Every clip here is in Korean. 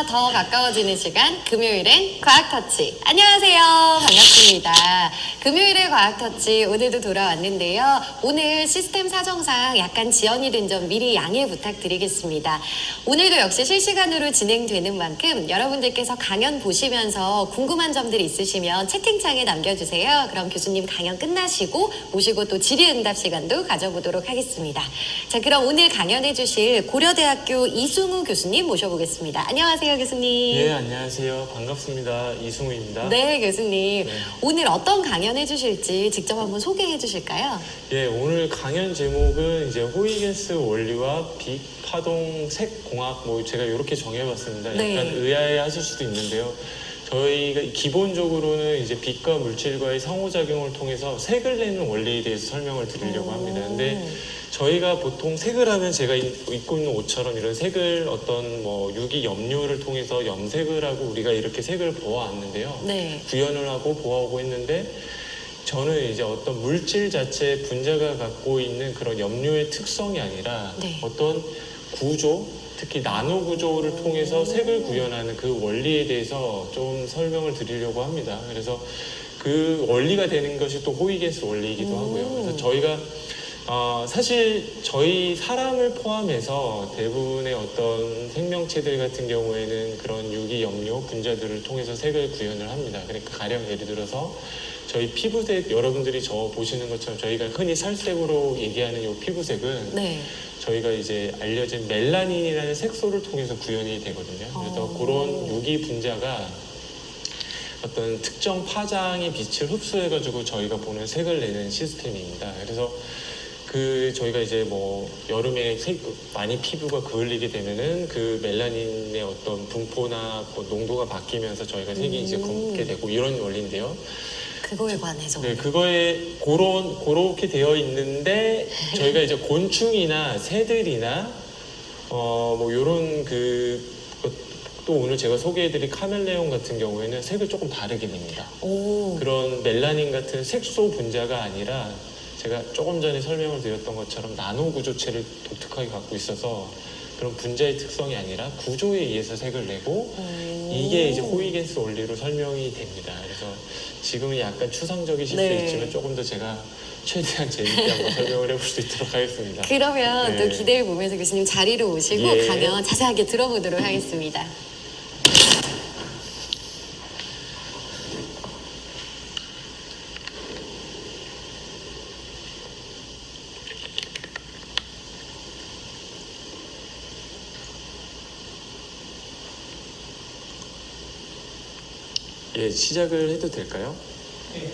더 가까워지는 시간, 금요일엔 과학터치. 안녕하세요. 반갑습니다. 금요일의 과학터치 오늘도 돌아왔는데요. 오늘 시스템 사정상 약간 지연이 된 점 미리 양해 부탁드리겠습니다. 오늘도 역시 실시간으로 진행되는 만큼 여러분들께서 강연 보시면서 궁금한 점들 있으시면 채팅창에 남겨주세요. 그럼 교수님 강연 끝나시고 모시고 또 질의응답 시간도 가져보도록 하겠습니다. 자, 그럼 오늘 강연해 주실 고려대학교 이승우 교수님 모셔보겠습니다. 안녕하세요, 교수님. 네, 안녕하세요. 반갑습니다. 이승우입니다. 네, 교수님. 네. 오늘 어떤 강연 해주실지 직접 한번 소개해 주실까요? 예, 오늘 강연 제목은 이제 호이겐스 원리와 빛, 파동, 색, 공학 뭐 제가 이렇게 정해봤습니다. 네. 약간 의아해하실 수도 있는데요. 저희가 기본적으로는 이제 빛과 물질과의 상호작용을 통해서 색을 내는 원리에 대해서 설명을 드리려고 합니다. 근데 저희가 보통 색을 하면 제가 입고 있는 옷처럼 이런 색을 어떤 뭐 유기 염료를 통해서 염색을 하고 우리가 이렇게 색을 보아왔는데요. 네. 구현을 하고 보아오고 했는데 저는 이제 어떤 물질 자체 분자가 갖고 있는 그런 염료의 특성이 아니라 네. 어떤 구조, 특히 나노 구조를 통해서 색을 구현하는 그 원리에 대해서 좀 설명을 드리려고 합니다. 그래서 그 원리가 되는 것이 또 호이겐스 원리이기도 하고요. 그래서 저희가 사실 저희 사람을 포함해서 대부분의 어떤 생명체들 같은 경우에는 그런 유기 염료 분자들을 통해서 색을 구현을 합니다. 그러니까 가령 예를 들어서 저희 피부색, 여러분들이 저 보시는 것처럼 저희가 흔히 살색으로 얘기하는 이 피부색은 네. 저희가 이제 알려진 멜라닌이라는 색소를 통해서 구현이 되거든요. 그래서 그런 유기 분자가 어떤 특정 파장의 빛을 흡수해가지고 저희가 보는 색을 내는 시스템입니다. 그래서 저희가 이제 뭐 여름에 많이 피부가 그을리게 되면은 그 멜라닌의 어떤 분포나 뭐 농도가 바뀌면서 저희가 색이 이제 붉게 되고 이런 원리인데요. 그거에 관해서. 네, 그거에 그렇게 되어 있는데 저희가 이제 곤충이나 새들이나 뭐 요런 또 오늘 제가 소개해드릴 카멜레온 같은 경우에는 색을 조금 다르게 냅니다. 오. 그런 멜라닌 같은 색소 분자가 아니라 제가 조금 전에 설명을 드렸던 것처럼 나노 구조체를 독특하게 갖고 있어서 그런 분자의 특성이 아니라 구조에 의해서 색을 내고 이게 이제 호이겐스 원리로 설명이 됩니다. 그래서 지금은 약간 추상적이실 네. 수 있지만 조금 더 제가 최대한 재밌게 한번 설명을 해볼 수 있도록 하겠습니다. 그러면 네. 또 기대를 보면서 교수님 자리로 오시고 예. 강연 자세하게 들어보도록 하겠습니다. 예, 시작을 해도 될까요? 네,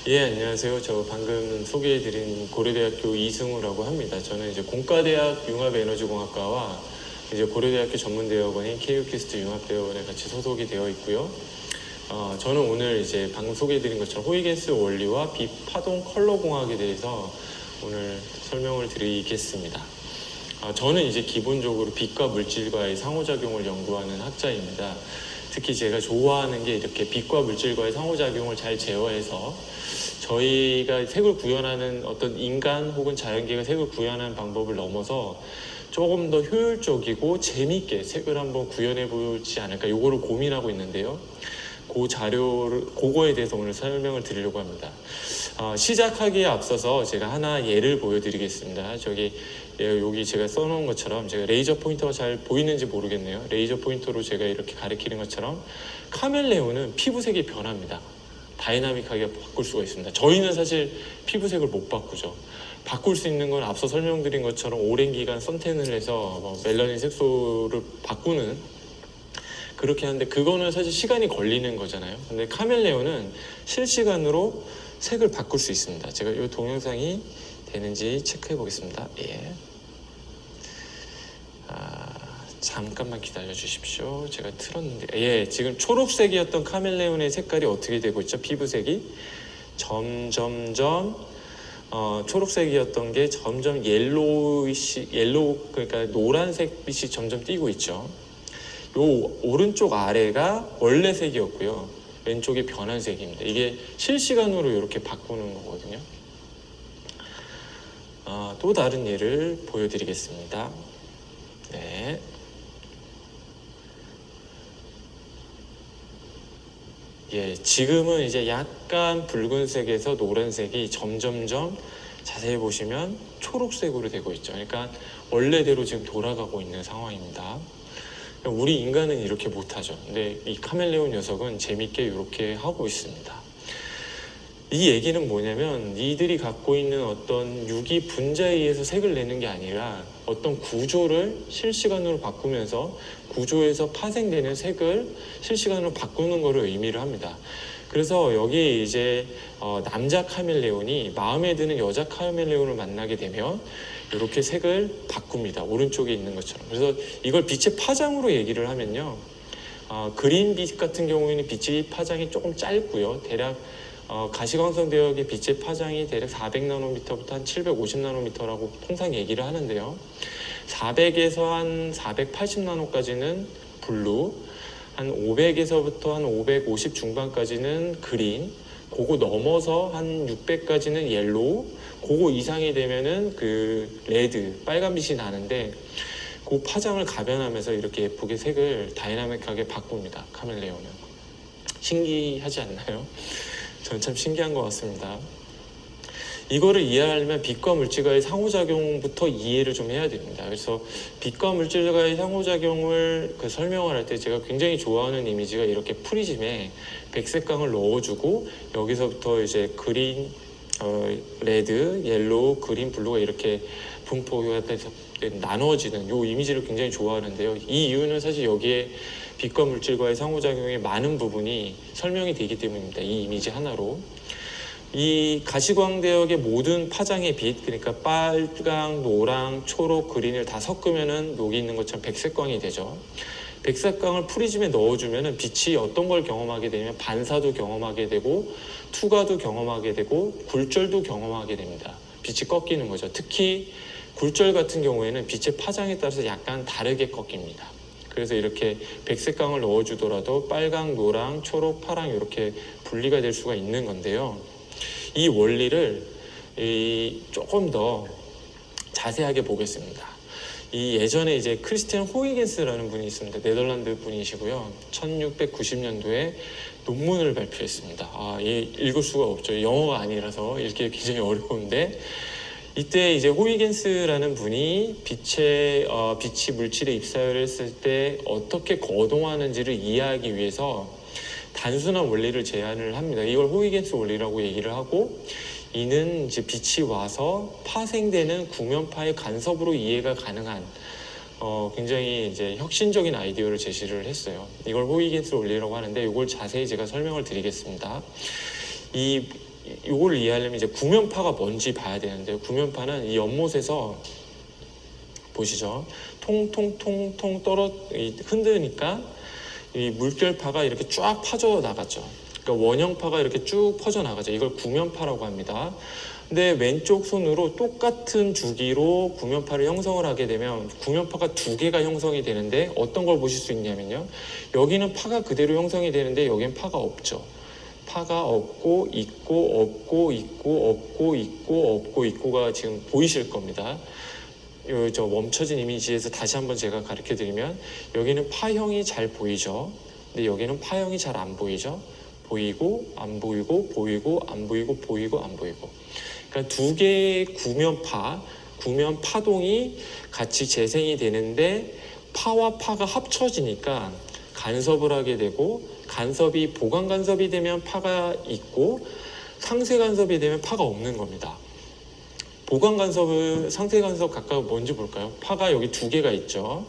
예, 안녕하세요. 저 방금 소개해드린 고려대학교 이승우라고 합니다. 저는 이제 공과대학 융합에너지공학과와 이제 고려대학교 전문대학원인 KU캐스트 융합대학원에 같이 소속이 되어 있고요. 저는 오늘 이제 방금 소개해드린 것처럼 호이겐스 원리와 빛, 파동, 컬러 공학에 대해서 오늘 설명을 드리겠습니다. 저는 이제 기본적으로 빛과 물질과의 상호작용을 연구하는 학자입니다. 특히 제가 좋아하는 게 이렇게 빛과 물질과의 상호작용을 잘 제어해서 저희가 색을 구현하는 어떤 인간 혹은 자연계가 색을 구현하는 방법을 넘어서 조금 더 효율적이고 재미있게 색을 한번 구현해 보지 않을까 요거를 고민하고 있는데요. 그거에 대해서 오늘 설명을 드리려고 합니다. 시작하기에 앞서서 제가 하나 예를 보여드리겠습니다. 여기 제가 써놓은 것처럼 제가 레이저 포인터가 잘 보이는지 모르겠네요. 레이저 포인터로 제가 이렇게 가리키는 것처럼 카멜레온은 피부색이 변합니다. 다이나믹하게 바꿀 수가 있습니다. 저희는 사실 피부색을 못 바꾸죠. 바꿀 수 있는 건 앞서 설명드린 것처럼 오랜 기간 선탠을 해서 뭐 멜라닌 색소를 바꾸는 그렇게 하는데 그거는 사실 시간이 걸리는 거잖아요. 근데 카멜레온은 실시간으로 색을 바꿀 수 있습니다. 제가 이 동영상이 되는지 체크해 보겠습니다. 예. 잠깐만 기다려 주십시오. 제가 틀었는데 예, 지금 초록색이었던 카멜레온의 색깔이 어떻게 되고 있죠? 피부색이 점점점 초록색이었던 게 점점 옐로우 그러니까 노란색 빛이 점점 띄고 있죠. 요 오른쪽 아래가 원래 색이었고요. 왼쪽이 변한 색입니다. 이게 실시간으로 이렇게 바꾸는 거거든요. 또 다른 예를 보여드리겠습니다. 네. 예, 지금은 이제 약간 붉은색에서 노란색이 점점점 자세히 보시면 초록색으로 되고 있죠. 그러니까 원래대로 지금 돌아가고 있는 상황입니다. 우리 인간은 이렇게 못하죠. 근데 이 카멜레온 녀석은 재밌게 이렇게 하고 있습니다. 이 얘기는 뭐냐면 이들이 갖고 있는 어떤 유기 분자에 의해서 색을 내는 게 아니라 어떤 구조를 실시간으로 바꾸면서 구조에서 파생되는 색을 실시간으로 바꾸는 것을 의미를 합니다. 그래서 여기 이제 남자 카멜레온이 마음에 드는 여자 카멜레온을 만나게 되면 이렇게 색을 바꿉니다. 오른쪽에 있는 것처럼. 그래서 이걸 빛의 파장으로 얘기를 하면요. 그린빛 같은 경우에는 빛의 파장이 조금 짧고요. 대략 가시광선 대역의 빛의 파장이 대략 400나노미터부터 한 750나노미터라고 통상 얘기를 하는데요. 400에서 한 480나노까지는 블루, 한 500에서부터 한 550 중반까지는 그린, 그거 넘어서 한 600까지는 옐로우, 그거 이상이 되면은 그 레드, 빨간빛이 나는데 그 파장을 가변하면서 이렇게 예쁘게 색을 다이나믹하게 바꿉니다. 카멜레온은. 신기하지 않나요? 저는 참 신기한 것 같습니다. 이거를 이해하려면 빛과 물질과의 상호작용부터 이해를 좀 해야 됩니다. 그래서 빛과 물질과의 상호작용을 설명을 할 때 제가 굉장히 좋아하는 이미지가 이렇게 프리즘에 백색광을 넣어주고 여기서부터 이제 그린, 레드, 옐로우, 그린, 블루가 이렇게 분포가 돼서 나눠지는 이 이미지를 굉장히 좋아하는데요. 이 이유는 사실 여기에 빛과 물질과의 상호작용의 많은 부분이 설명이 되기 때문입니다. 이 이미지 하나로. 이 가시광대역의 모든 파장의 빛, 그러니까 빨강, 노랑, 초록, 그린을 다 섞으면은 여기 있는 것처럼 백색광이 되죠. 백색광을 프리즘에 넣어주면은 빛이 어떤 걸 경험하게 되냐면 반사도 경험하게 되고 투과도 경험하게 되고 굴절도 경험하게 됩니다. 빛이 꺾이는 거죠. 특히 굴절 같은 경우에는 빛의 파장에 따라서 약간 다르게 꺾입니다. 그래서 이렇게 백색광을 넣어주더라도 빨강, 노랑, 초록, 파랑 이렇게 분리가 될 수가 있는 건데요. 이 원리를 조금 더 자세하게 보겠습니다. 이 예전에 이제 크리스티안 호이겐스라는 분이 있습니다. 네덜란드 분이시고요. 1690년도에 논문을 발표했습니다. 읽을 수가 없죠. 영어가 아니라서 읽기 굉장히 어려운데 이때 이제 호이겐스라는 분이 빛이 물질에 입사를 했을 때 어떻게 거동하는지를 이해하기 위해서 단순한 원리를 제안을 합니다. 이걸 호이겐스 원리라고 얘기를 하고 이는 이제 빛이 와서 파생되는 구면파의 간섭으로 이해가 가능한 굉장히 이제 혁신적인 아이디어를 제시를 했어요. 이걸 호이겐스 원리라고 하는데 이걸 자세히 제가 설명을 드리겠습니다. 이걸 이해하려면 이제 구면파가 뭔지 봐야 되는데요. 구면파는 이 연못에서 보시죠. 통통통통 흔드니까 이 물결파가 이렇게 쫙 퍼져 나가죠. 그러니까 원형파가 이렇게 쭉 퍼져 나가죠. 이걸 구면파라고 합니다. 근데 왼쪽 손으로 똑같은 주기로 구면파를 형성을 하게 되면 구면파가 두 개가 형성이 되는데 어떤 걸 보실 수 있냐면요. 여기는 파가 그대로 형성이 되는데 여기는 파가 없죠. 파가 없고 있고 없고 있고 없고 있고 없고 있고가 지금 보이실 겁니다. 저 멈춰진 이미지에서 다시 한번 제가 가르쳐 드리면 여기는 파형이 잘 보이죠. 근데 여기는 파형이 잘 안 보이죠. 보이고 안 보이고 보이고 안 보이고 보이고 안 보이고. 그러니까 두 개의 구면 파동이 같이 재생이 되는데 파와 파가 합쳐지니까 간섭을 하게 되고 간섭이 보강 간섭이 되면 파가 있고 상쇄 간섭이 되면 파가 없는 겁니다. 보강 간섭을 상쇄 간섭 각각 뭔지 볼까요? 파가 여기 두 개가 있죠.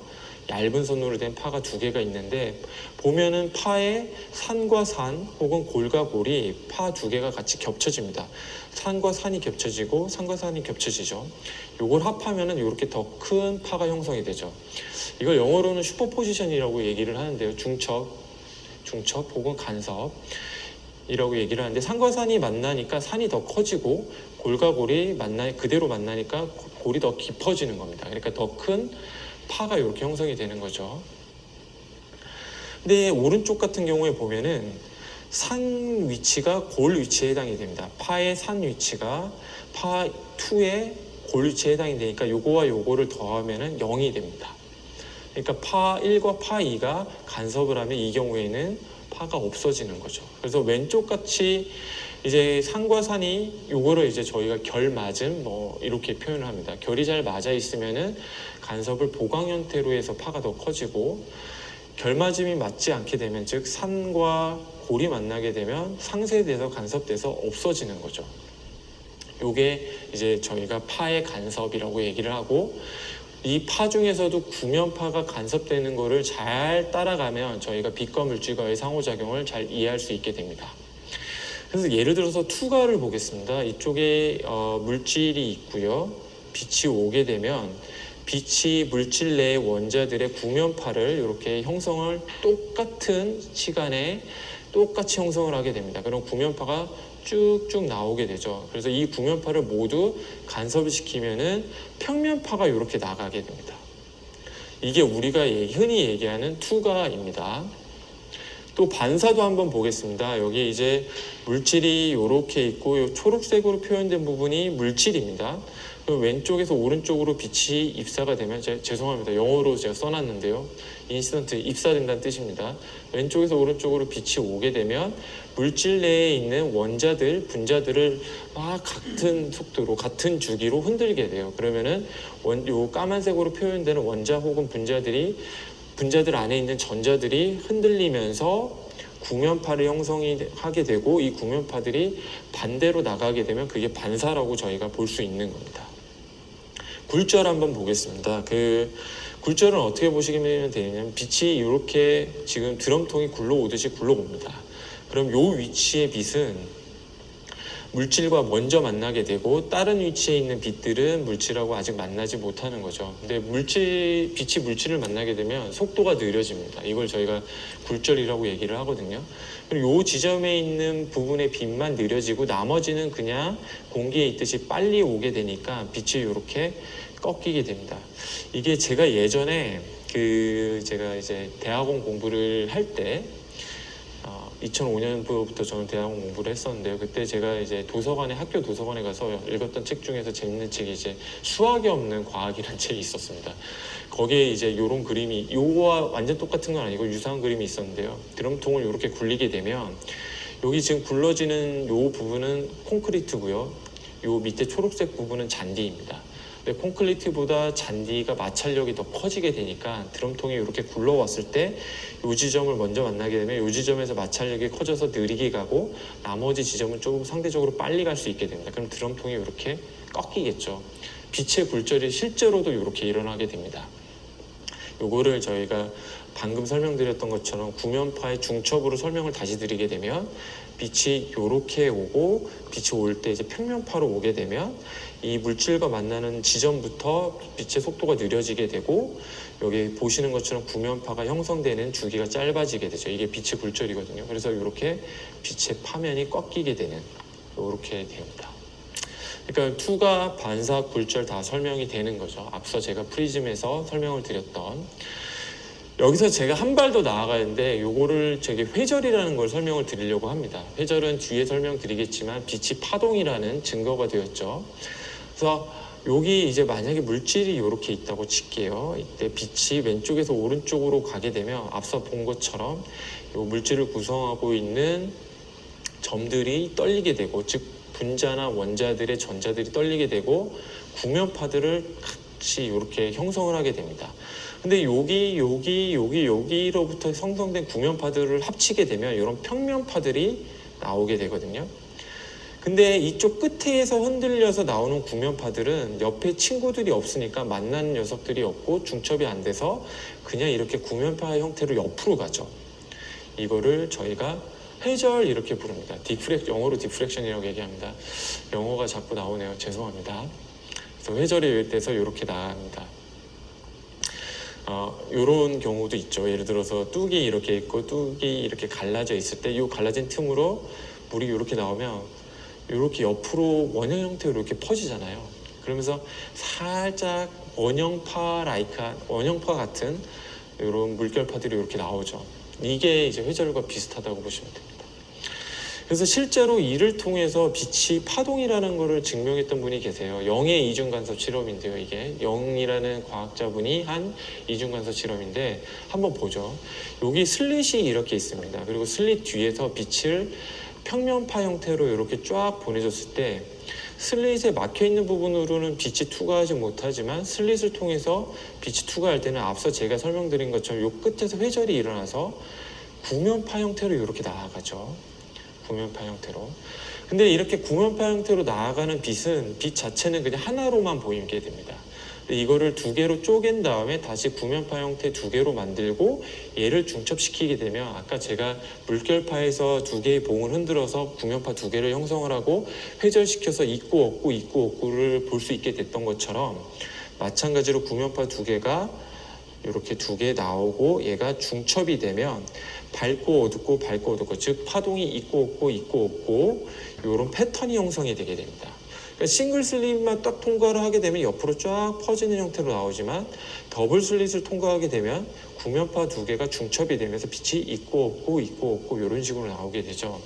얇은 선으로 된 파가 두 개가 있는데 보면은 파에 산과 산 혹은 골과 골이 파 두 개가 같이 겹쳐집니다. 산과 산이 겹쳐지고 산과 산이 겹쳐지죠. 요걸 합하면은 이렇게 더 큰 파가 형성이 되죠. 이걸 영어로는 슈퍼포지션이라고 얘기를 하는데요. 중첩 혹은 간섭이라고 얘기를 하는데 산과 산이 만나니까 산이 더 커지고 골과 골이 그대로 만나니까 골이 더 깊어지는 겁니다. 그러니까 더 큰 파가 이렇게 형성이 되는 거죠. 근데 오른쪽 같은 경우에 보면은 산 위치가 골 위치에 해당이 됩니다. 파의 산 위치가 파 2의 골 위치에 해당이 되니까 요거와 요거를 더하면은 0이 됩니다. 그러니까 파 1과 파 2가 간섭을 하면 이 경우에는 파가 없어지는 거죠. 그래서 왼쪽 같이 이제 산과 산이 요거를 이제 저희가 결 맞음 뭐 이렇게 표현을 합니다. 결이 잘 맞아 있으면은 간섭을 보강 형태로 해서 파가 더 커지고, 결 맞음이 맞지 않게 되면, 즉 산과 골이 만나게 되면 상쇄돼서 간섭돼서 없어지는 거죠. 요게 이제 저희가 파의 간섭이라고 얘기를 하고, 이 파 중에서도 구면파가 간섭되는 거를 잘 따라가면 저희가 빛과 물질과의 상호작용을 잘 이해할 수 있게 됩니다. 그래서 예를 들어서 투과를 보겠습니다. 이쪽에 물질이 있고요. 빛이 오게 되면 빛이 물질 내의 원자들의 구면파를 이렇게 형성을 똑같은 시간에 똑같이 형성을 하게 됩니다. 그럼 구면파가 쭉쭉 나오게 되죠. 그래서 이 구면파를 모두 간섭을 시키면은 평면파가 이렇게 나가게 됩니다. 이게 우리가 흔히 얘기하는 투과입니다. 또 반사도 한번 보겠습니다. 여기 이제 물질이 이렇게 있고 이 초록색으로 표현된 부분이 물질입니다. 왼쪽에서 오른쪽으로 빛이 입사가 되면, 죄송합니다. 영어로 제가 써놨는데요. 인시던트, 입사된다는 뜻입니다. 왼쪽에서 오른쪽으로 빛이 오게 되면 물질 내에 있는 원자들, 분자들을 막 같은 속도로, 같은 주기로 흔들게 돼요. 그러면은 요 까만색으로 표현되는 원자 혹은 분자들 안에 있는 전자들이 흔들리면서 구면파를 형성하게 되고, 이 구면파들이 반대로 나가게 되면 그게 반사라고 저희가 볼 수 있는 겁니다. 굴절 한번 보겠습니다. 그 굴절은 어떻게 보시면 되냐면, 빛이 이렇게 지금 드럼통이 굴러오듯이 굴러옵니다. 그럼 요 위치의 빛은 물질과 먼저 만나게 되고, 다른 위치에 있는 빛들은 물질하고 아직 만나지 못하는 거죠. 근데 빛이 물질을 만나게 되면 속도가 느려집니다. 이걸 저희가 굴절이라고 얘기를 하거든요. 그리고 이 지점에 있는 부분의 빛만 느려지고 나머지는 그냥 공기에 있듯이 빨리 오게 되니까 빛이 이렇게 꺾이게 됩니다. 이게 제가 예전에 제가 이제 대학원 공부를 할 때 2005년부터 저는 대학원 공부를 했었는데요. 그때 제가 이제 학교 도서관에 가서 읽었던 책 중에서 재밌는 책이 이제 수학이 없는 과학이라는 책이 있었습니다. 거기에 이제 요런 그림이, 요거와 완전 똑같은 건 아니고 유사한 그림이 있었는데요. 드럼통을 이렇게 굴리게 되면 여기 지금 굴러지는 요 부분은 콘크리트고요. 요 밑에 초록색 부분은 잔디입니다. 근데 콘크리트보다 잔디가 마찰력이 더 커지게 되니까 드럼통이 이렇게 굴러왔을 때 이 지점을 먼저 만나게 되면 이 지점에서 마찰력이 커져서 느리게 가고, 나머지 지점은 조금 상대적으로 빨리 갈 수 있게 됩니다. 그럼 드럼통이 이렇게 꺾이겠죠. 빛의 굴절이 실제로도 이렇게 일어나게 됩니다. 요거를 저희가 방금 설명드렸던 것처럼 구면파의 중첩으로 설명을 다시 드리게 되면, 빛이 이렇게 오고 빛이 올 때 이제 평면파로 오게 되면 이 물질과 만나는 지점부터 빛의 속도가 느려지게 되고, 여기 보시는 것처럼 구면파가 형성되는 주기가 짧아지게 되죠. 이게 빛의 굴절이거든요. 그래서 이렇게 빛의 파면이 꺾이게 되는, 이렇게 됩니다. 그러니까 투과, 반사, 굴절 다 설명이 되는 거죠. 앞서 제가 프리즘에서 설명을 드렸던. 여기서 제가 한 발 더 나아가는데, 요거를 제가 회절이라는 걸 설명을 드리려고 합니다. 회절은 뒤에 설명드리겠지만 빛이 파동이라는 증거가 되었죠. 그래서 여기 이제 만약에 물질이 이렇게 있다고 칠게요. 이때 빛이 왼쪽에서 오른쪽으로 가게 되면 앞서 본 것처럼 이 물질을 구성하고 있는 점들이 떨리게 되고, 즉 분자나 원자들의 전자들이 떨리게 되고 구면파들을 같이 이렇게 형성을 하게 됩니다. 근데 여기로부터 형성된 구면파들을 합치게 되면 이런 평면파들이 나오게 되거든요. 근데 이쪽 끝에서 흔들려서 나오는 구면파들은 옆에 친구들이 없으니까 만나는 녀석들이 없고 중첩이 안 돼서 그냥 이렇게 구면파 형태로 옆으로 가죠. 이거를 저희가 회절 이렇게 부릅니다. 영어로 디프렉션이라고 얘기합니다. 영어가 자꾸 나오네요. 죄송합니다. 그래서 회절이 돼서 이렇게 나갑니다. 이런 경우도 있죠. 예를 들어서 뚝이 이렇게 있고 뚝이 이렇게 갈라져 있을 때 이 갈라진 틈으로 물이 이렇게 나오면 이렇게 옆으로 원형 형태로 이렇게 퍼지잖아요. 그러면서 살짝 원형파 같은 이런 물결파들이 이렇게 나오죠. 이게 이제 회절과 비슷하다고 보시면 됩니다. 그래서 실제로 이를 통해서 빛이 파동이라는 것을 증명했던 분이 계세요. 영의 이중간섭 실험인데요. 이게 영이라는 과학자분이 한 이중간섭 실험인데 한번 보죠. 여기 슬릿이 이렇게 있습니다. 그리고 슬릿 뒤에서 빛을 평면파 형태로 이렇게 쫙 보내줬을 때 슬릿에 막혀있는 부분으로는 빛이 투과하지 못하지만 슬릿을 통해서 빛이 투과할 때는 앞서 제가 설명드린 것처럼 이 끝에서 회절이 일어나서 구면파 형태로 이렇게 나아가죠. 구면파 형태로. 근데 이렇게 구면파 형태로 나아가는 빛은 빛 자체는 그냥 하나로만 보이게 됩니다. 이거를 두 개로 쪼갠 다음에 다시 구면파 형태 두 개로 만들고 얘를 중첩시키게 되면 아까 제가 물결파에서 두 개의 봉을 흔들어서 구면파 두 개를 형성을 하고 회절시켜서 있고 없고 있고 없고를 볼 수 있게 됐던 것처럼 마찬가지로 구면파 두 개가 이렇게 두 개 나오고 얘가 중첩이 되면 밝고 어둡고 밝고 어둡고 즉 파동이 있고 없고 있고 없고 이런 패턴이 형성이 되게 됩니다. 그러니까 싱글 슬릿만 딱 통과를 하게 되면 옆으로 쫙 퍼지는 형태로 나오지만 더블 슬릿을 통과하게 되면 구면파 두 개가 중첩이 되면서 빛이 있고 없고 있고 없고 이런 식으로 나오게 되죠.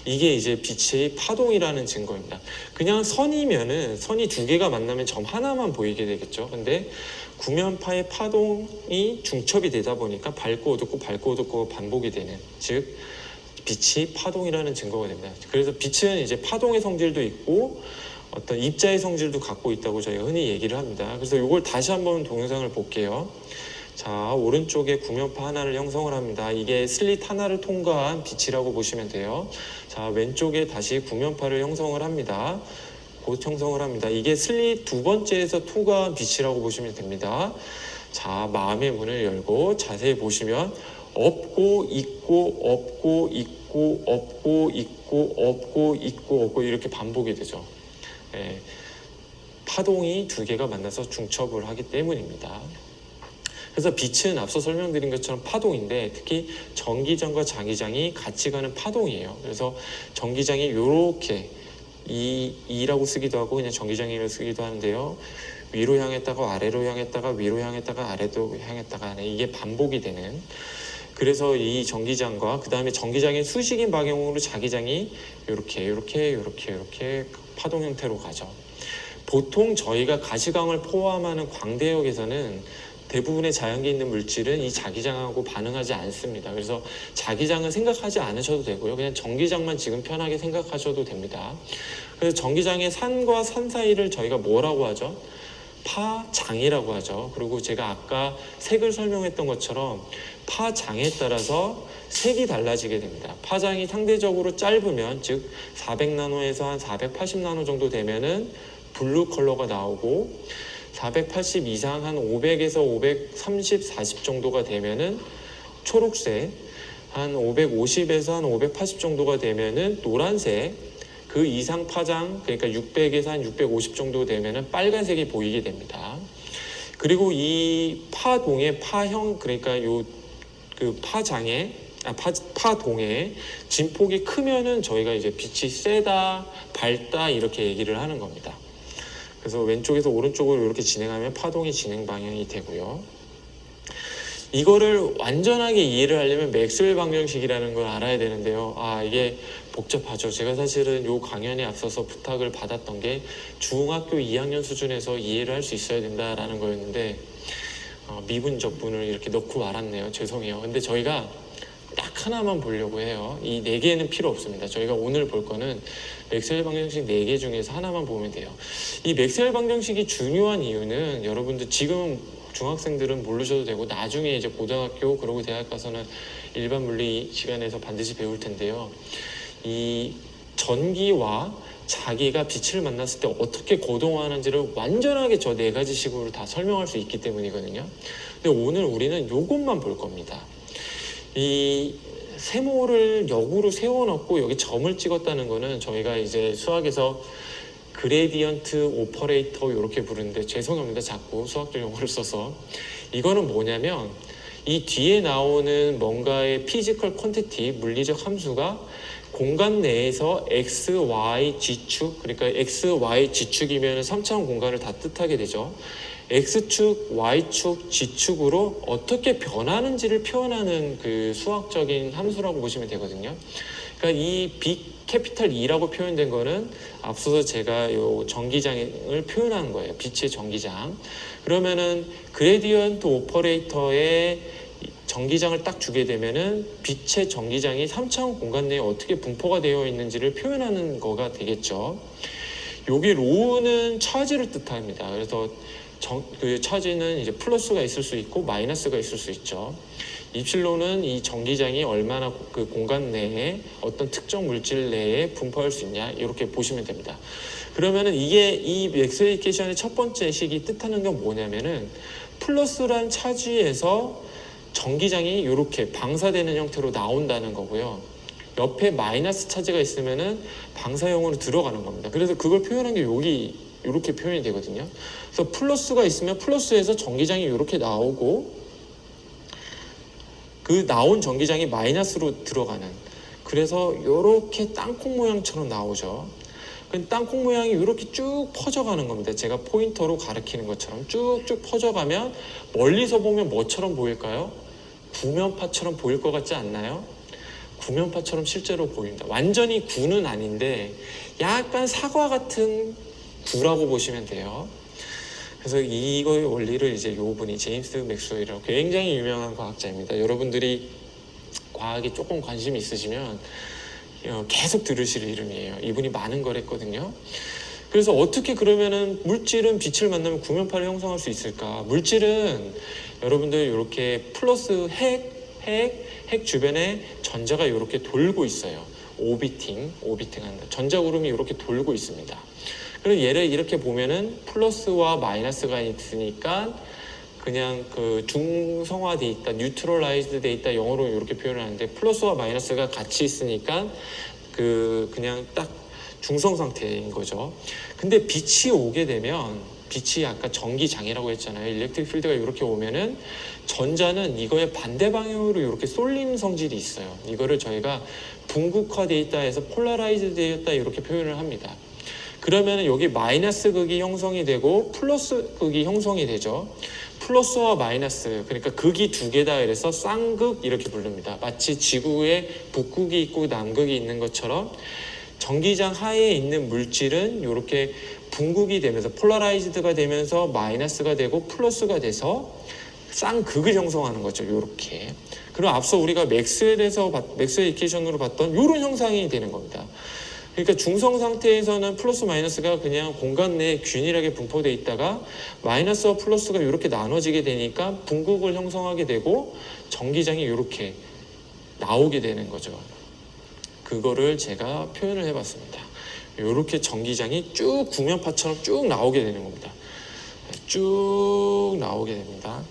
이게 이제 빛의 파동이라는 증거입니다. 그냥 선이면은 선이 두 개가 만나면 점 하나만 보이게 되겠죠. 근데 구면파의 파동이 중첩이 되다 보니까 밝고 어둡고 밝고 어둡고 반복이 되는 즉 빛이 파동이라는 증거가 됩니다. 그래서 빛은 이제 파동의 성질도 있고 어떤 입자의 성질도 갖고 있다고 저희가 흔히 얘기를 합니다. 그래서 이걸 다시 한번 동영상을 볼게요. 자, 오른쪽에 구면파 하나를 형성을 합니다. 이게 슬릿 하나를 통과한 빛이라고 보시면 돼요. 자, 왼쪽에 다시 구면파를 형성을 합니다. 곧 형성을 합니다. 이게 슬릿 두 번째에서 통과한 빛이라고 보시면 됩니다. 자, 마음의 문을 열고 자세히 보시면 없고 있고 없고 있고 없고 있고 없고 있고 없고 이렇게 반복이 되죠. 예, 파동이 두 개가 만나서 중첩을 하기 때문입니다. 그래서 빛은 앞서 설명드린 것처럼 파동인데 특히 전기장과 자기장이 같이 가는 파동이에요. 그래서 전기장이 이렇게 이라고 쓰기도 하고 그냥 전기장이라고 쓰기도 하는데요. 위로 향했다가 아래로 향했다가 위로 향했다가 아래로 향했다가 이게 반복이 되는 그래서 이 전기장과 그 다음에 전기장의 수직인 방향으로 자기장이 이렇게 파동 형태로 가죠. 보통 저희가 가시광을 포함하는 광대역에서는 대부분의 자연계 있는 물질은 이 자기장하고 반응하지 않습니다. 그래서 자기장은 생각하지 않으셔도 되고요. 그냥 전기장만 지금 편하게 생각하셔도 됩니다. 그래서 전기장의 산과 산 사이를 저희가 뭐라고 하죠? 파장이라고 하죠. 그리고 제가 아까 색을 설명했던 것처럼 파장에 따라서 색이 달라지게 됩니다. 파장이 상대적으로 짧으면 즉 400나노에서 한 480나노 정도 되면은 블루 컬러가 나오고 480 이상 한 500에서 530, 40 정도가 되면은 초록색, 한 550에서 한 580 정도가 되면은 노란색, 그 이상 파장, 그러니까 600에서 한 650 정도 되면은 빨간색이 보이게 됩니다. 그리고 이 파동의 파형, 그러니까 그 파동의 진폭이 크면은 저희가 이제 빛이 세다, 밝다 이렇게 얘기를 하는 겁니다. 그래서 왼쪽에서 오른쪽으로 이렇게 진행하면 파동이 진행 방향이 되고요. 이거를 완전하게 이해를 하려면 맥스웰 방정식이라는 걸 알아야 되는데요. 이게 복잡하죠. 제가 사실은 이 강연에 앞서서 부탁을 받았던 게 중학교 2학년 수준에서 이해를 할 수 있어야 된다라는 거였는데 미분적분을 이렇게 넣고 말았네요. 죄송해요. 근데 저희가 딱 하나만 보려고 해요. 이 4개는 필요 없습니다. 저희가 오늘 볼 거는 맥스웰 방정식 4개 중에서 하나만 보면 돼요. 이 맥스웰 방정식이 중요한 이유는 여러분들 지금 중학생들은 모르셔도 되고 나중에 이제 고등학교 그리고 대학 가서는 일반 물리 시간에서 반드시 배울 텐데요. 이 전기와 자기가 빛을 만났을 때 어떻게 거동하는지를 완전하게 저 4가지 식으로 다 설명할 수 있기 때문이거든요. 근데 오늘 우리는 이것만 볼 겁니다. 이 세모를 역으로 세워놓고 여기 점을 찍었다는 거는 저희가 이제 수학에서 그레디언트 오퍼레이터 이렇게 부르는데 죄송합니다. 자꾸 수학적 용어를 써서 이거는 뭐냐면 이 뒤에 나오는 뭔가의 피지컬 퀀티티 물리적 함수가 공간 내에서 x, y, g축 그러니까 x, y, g축이면 3차원 공간을 다 뜻하게 되죠. X축, Y축, G축으로 어떻게 변하는지를 표현하는 그 수학적인 함수라고 보시면 되거든요. 그러니까 이 빅 캐피탈 E라고 표현된 거는 앞서서 제가 요 전기장을 표현한 거예요. 빛의 전기장. 그러면은 그레디언트 오퍼레이터의 전기장을 딱 주게 되면은 빛의 전기장이 3차원 공간 내에 어떻게 분포가 되어 있는지를 표현하는 거가 되겠죠. 여기 로우는 차지를 뜻합니다. 그래서 그 차지는 이제 플러스가 있을 수 있고 마이너스가 있을 수 있죠. 입실론은 이 전기장이 얼마나 그 공간 내에 어떤 특정 물질 내에 분포할 수 있냐 이렇게 보시면 됩니다. 그러면은 이게 이 맥스웰 이퀘이션의 첫 번째 식이 뜻하는 건 뭐냐면은 플러스란 차지에서 전기장이 이렇게 방사되는 형태로 나온다는 거고요. 옆에 마이너스 차지가 있으면은 방사형으로 들어가는 겁니다. 그래서 그걸 표현한 게 여기 이렇게 표현이 되거든요. 그래서 플러스가 있으면 플러스에서 전기장이 이렇게 나오고 그 나온 전기장이 마이너스로 들어가는, 그래서 이렇게 땅콩 모양처럼 나오죠. 그 땅콩 모양이 이렇게 쭉 퍼져가는 겁니다. 제가 포인터로 가리키는 것처럼 쭉쭉 퍼져가면 멀리서 보면 뭐처럼 보일까요? 구면파처럼 보일 것 같지 않나요? 구면파처럼 실제로 보입니다. 완전히 구는 아닌데 약간 사과 같은 구라고 보시면 돼요. 그래서 이거의 원리를 이제 요분이 제임스 맥스웰이라고 굉장히 유명한 과학자입니다. 여러분들이 과학에 조금 관심이 있으시면 계속 들으실 이름이에요. 이분이 많은 걸 했거든요. 그래서 어떻게 그러면은 물질은 빛을 만나면 구면파를 형성할 수 있을까? 물질은 여러분들 이렇게 플러스 핵 주변에 전자가 이렇게 돌고 있어요. 오비팅 한다. 전자구름이 이렇게 돌고 있습니다. 그럼 얘를 이렇게 보면은 플러스와 마이너스가 있으니까 그냥 그 중성화돼 있다, 뉴트럴라이즈드 돼 있다, 영어로 이렇게 표현을 하는데 플러스와 마이너스가 같이 있으니까 그냥 딱 중성 상태인 거죠. 근데 빛이 오게 되면, 빛이 아까 전기장이라고 했잖아요. 일렉트릭 필드가 이렇게 오면은 전자는 이거의 반대 방향으로 이렇게 쏠림 성질이 있어요. 이거를 저희가 분극화돼 있다 해서 폴라라이즈 되었다 이렇게 표현을 합니다. 그러면 여기 마이너스 극이 형성이 되고 플러스 극이 형성이 되죠. 플러스와 마이너스, 그러니까 극이 두 개다 그래서 쌍극 이렇게 부릅니다. 마치 지구에 북극이 있고 남극이 있는 것처럼 전기장 하에 있는 물질은 이렇게 분극이 되면서 폴라라이즈드가 되면서 마이너스가 되고 플러스가 돼서 쌍극을 형성하는 거죠. 이렇게. 그럼 앞서 우리가 맥스웰 이퀘이션으로 봤던 이런 형상이 되는 겁니다. 그러니까 중성 상태에서는 플러스 마이너스가 그냥 공간 내에 균일하게 분포되어 있다가 마이너스와 플러스가 이렇게 나눠지게 되니까 분극을 형성하게 되고 전기장이 이렇게 나오게 되는 거죠. 그거를 제가 표현을 해봤습니다. 이렇게 전기장이 쭉 구면파처럼 쭉 나오게 되는 겁니다. 쭉 나오게 됩니다.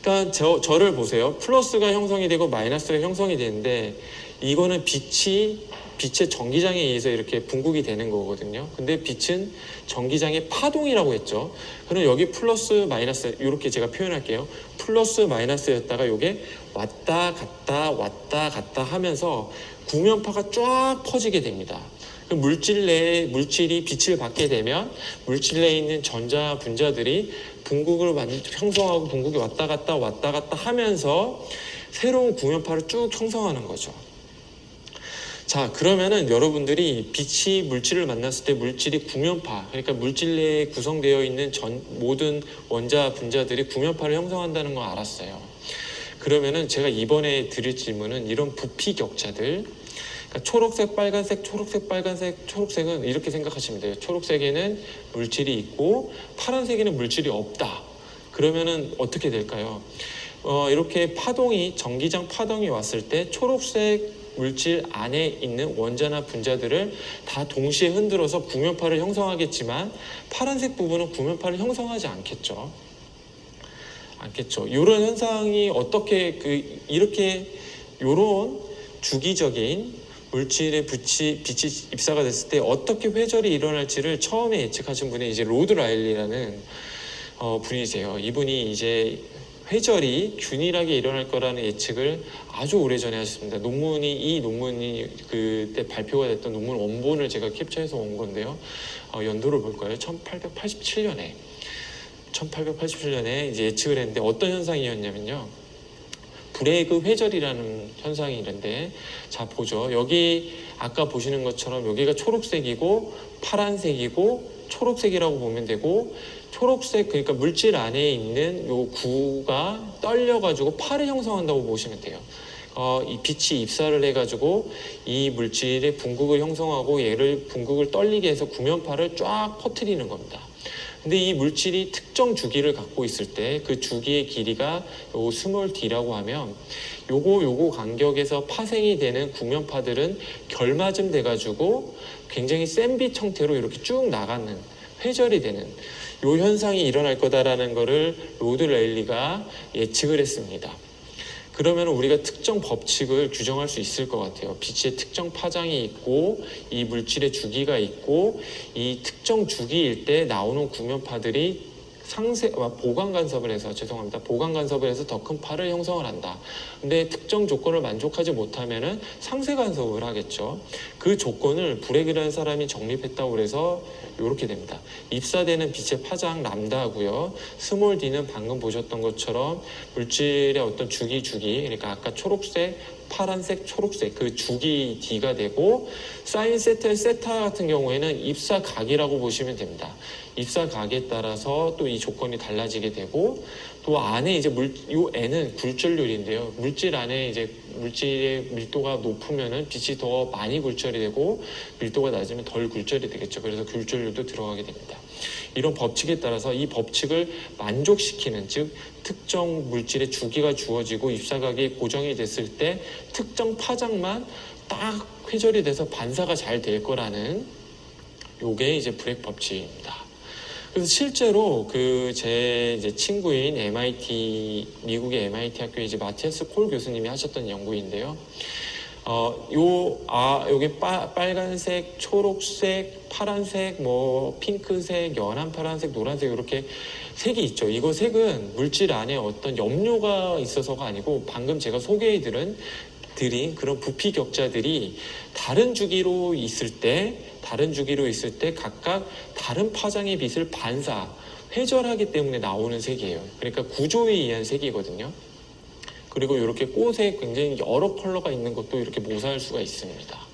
그러니까 저를 보세요. 플러스가 형성이 되고 마이너스가 형성이 되는데 이거는 빛의 전기장에 의해서 이렇게 분극이 되는 거거든요. 근데 빛은 전기장의 파동이라고 했죠. 그럼 여기 플러스 마이너스 이렇게 제가 표현할게요. 플러스 마이너스였다가 이게 왔다 갔다 하면서 구면파가 쫙 퍼지게 됩니다. 물질 내에 물질이 빛을 받게 되면 물질 내에 있는 전자 분자들이 분극을 형성하고 분극이 왔다 갔다 하면서 새로운 구면파를 쭉 형성하는 거죠. 자, 그러면은 여러분들이 빛이 물질을 만났을 때 물질이 구면파, 그러니까 물질 내에 구성되어 있는 모든 원자 분자들이 구면파를 형성한다는 걸 알았어요. 그러면은 제가 이번에 드릴 질문은 이런 부피 격차들, 그러니까 초록색, 빨간색, 초록색, 빨간색, 초록색은 이렇게 생각하시면 돼요. 초록색에는 물질이 있고 파란색에는 물질이 없다. 그러면은 어떻게 될까요? 이렇게 전기장 파동이 왔을 때 초록색 물질 안에 있는 원자나 분자들을 다 동시에 흔들어서 구면파를 형성하겠지만 파란색 부분은 구면파를 형성하지 않겠죠. 이런 현상이 어떻게 이렇게 이런 주기적인 물질의 빛이 입사가 됐을 때 어떻게 회절이 일어날지를 처음에 예측하신 분이 이제 로드 라일리라는 분이세요. 이분이 이제 회절이 균일하게 일어날 거라는 예측을 아주 오래전에 하셨습니다. 이 논문이 그때 발표가 됐던 논문 원본을 제가 캡처해서 온 건데요. 연도를 볼까요? 1887년에 이제 예측을 했는데 어떤 현상이었냐면요. 브레이크 회절이라는 현상이 있는데, 자 보죠. 여기 아까 보시는 것처럼 여기가 초록색이고 파란색이고 초록색이라고 보면 되고, 초록색 그러니까 물질 안에 있는 요 구가 떨려가지고 파를 형성한다고 보시면 돼요. 이 빛이 입사를 해가지고 이 물질의 분극을 형성하고 얘를 분극을 떨리게 해서 구면파를 쫙 퍼뜨리는 겁니다. 근데 이 물질이 특정 주기를 갖고 있을 때 그 주기의 길이가 요 스몰 d라고 하면 요거 간격에서 파생이 되는 구면파들은 결맞음 돼가지고 굉장히 센 빛 형태로 이렇게 쭉 나가는, 회절이 되는 요 현상이 일어날 거다라는 거를 로드 레일리가 예측을 했습니다. 그러면 우리가 특정 법칙을 규정할 수 있을 것 같아요. 빛의 특정 파장이 있고 이 물질의 주기가 있고 이 특정 주기일 때 나오는 구면파들이 보강 간섭을 해서 더 큰 파를 형성을 한다. 근데 특정 조건을 만족하지 못하면은 상쇄 간섭을 하겠죠. 그 조건을 브렉이라는 사람이 정립했다고 해서 이렇게 됩니다. 입사되는 빛의 파장 람다고요. 스몰 d는 방금 보셨던 것처럼 물질의 어떤 주기, 그러니까 아까 초록색, 파란색, 초록색 그 주기 d가 되고, 사인 세타 같은 경우에는 입사각이라고 보시면 됩니다. 입사각에 따라서 또 이 조건이 달라지게 되고, 또 안에 이제 요 n은 굴절률인데요. 물질 안에 이제 물질의 밀도가 높으면은 빛이 더 많이 굴절이 되고 밀도가 낮으면 덜 굴절이 되겠죠. 그래서 굴절률도 들어가게 됩니다. 이런 법칙에 따라서 이 법칙을 만족시키는, 즉 특정 물질의 주기가 주어지고 입사각이 고정이 됐을 때 특정 파장만 딱 회절이 돼서 반사가 잘 될 거라는 요게 이제 브렉 법칙입니다. 그래서 실제로 제 이제 친구인 미국의 MIT 학교의 이제 마티아스 콜 교수님이 하셨던 연구인데요. 요게 빨간색, 초록색, 파란색, 핑크색, 연한 파란색, 노란색 이렇게 색이 있죠. 이거 색은 물질 안에 어떤 염료가 있어서가 아니고 방금 제가 소개해드린 그런 부피 격자들이 다른 주기로 있을 때 각각 다른 파장의 빛을 회절하기 때문에 나오는 색이에요. 그러니까 구조에 의한 색이거든요. 그리고 이렇게 꽃에 굉장히 여러 컬러가 있는 것도 이렇게 모사할 수가 있습니다.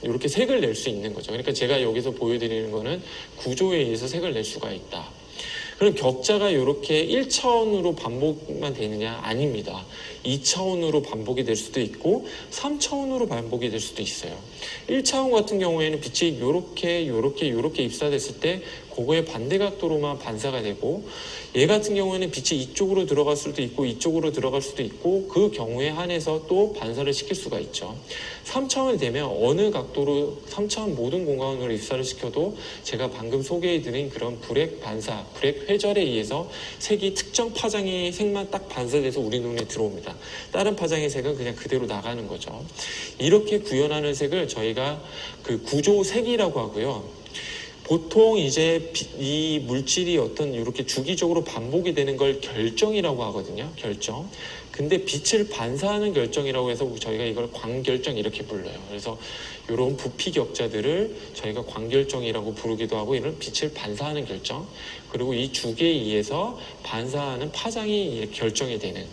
이렇게 색을 낼 수 있는 거죠. 그러니까 제가 여기서 보여드리는 거는 구조에 의해서 색을 낼 수가 있다. 그럼 격자가 이렇게 1차원으로 반복만 되느냐? 아닙니다. 2차원으로 반복이 될 수도 있고 3차원으로 반복이 될 수도 있어요. 1차원 같은 경우에는 빛이 이렇게 입사됐을 때 그거의 반대 각도로만 반사가 되고, 얘 같은 경우에는 빛이 이쪽으로 들어갈 수도 있고 이쪽으로 들어갈 수도 있고 그 경우에 한해서 또 반사를 시킬 수가 있죠. 3차원이 되면 어느 각도로 3차원 모든 공간으로 입사를 시켜도 제가 방금 소개해드린 그런 브렉 회절에 의해서 색이 특정 파장의 색만 딱 반사돼서 우리 눈에 들어옵니다. 다른 파장의 색은 그냥 그대로 나가는 거죠. 이렇게 구현하는 색을 저희가 그 구조색이라고 하고요. 보통 이제 이 물질이 어떤 이렇게 주기적으로 반복이 되는 걸 결정이라고 하거든요. 결정. 근데 빛을 반사하는 결정이라고 해서 저희가 이걸 광결정 이렇게 불러요. 그래서 이런 부피 격자들을 저희가 광결정이라고 부르기도 하고, 이런 빛을 반사하는 결정, 그리고 이 주기에 의해서 반사하는 파장이 결정이 되는.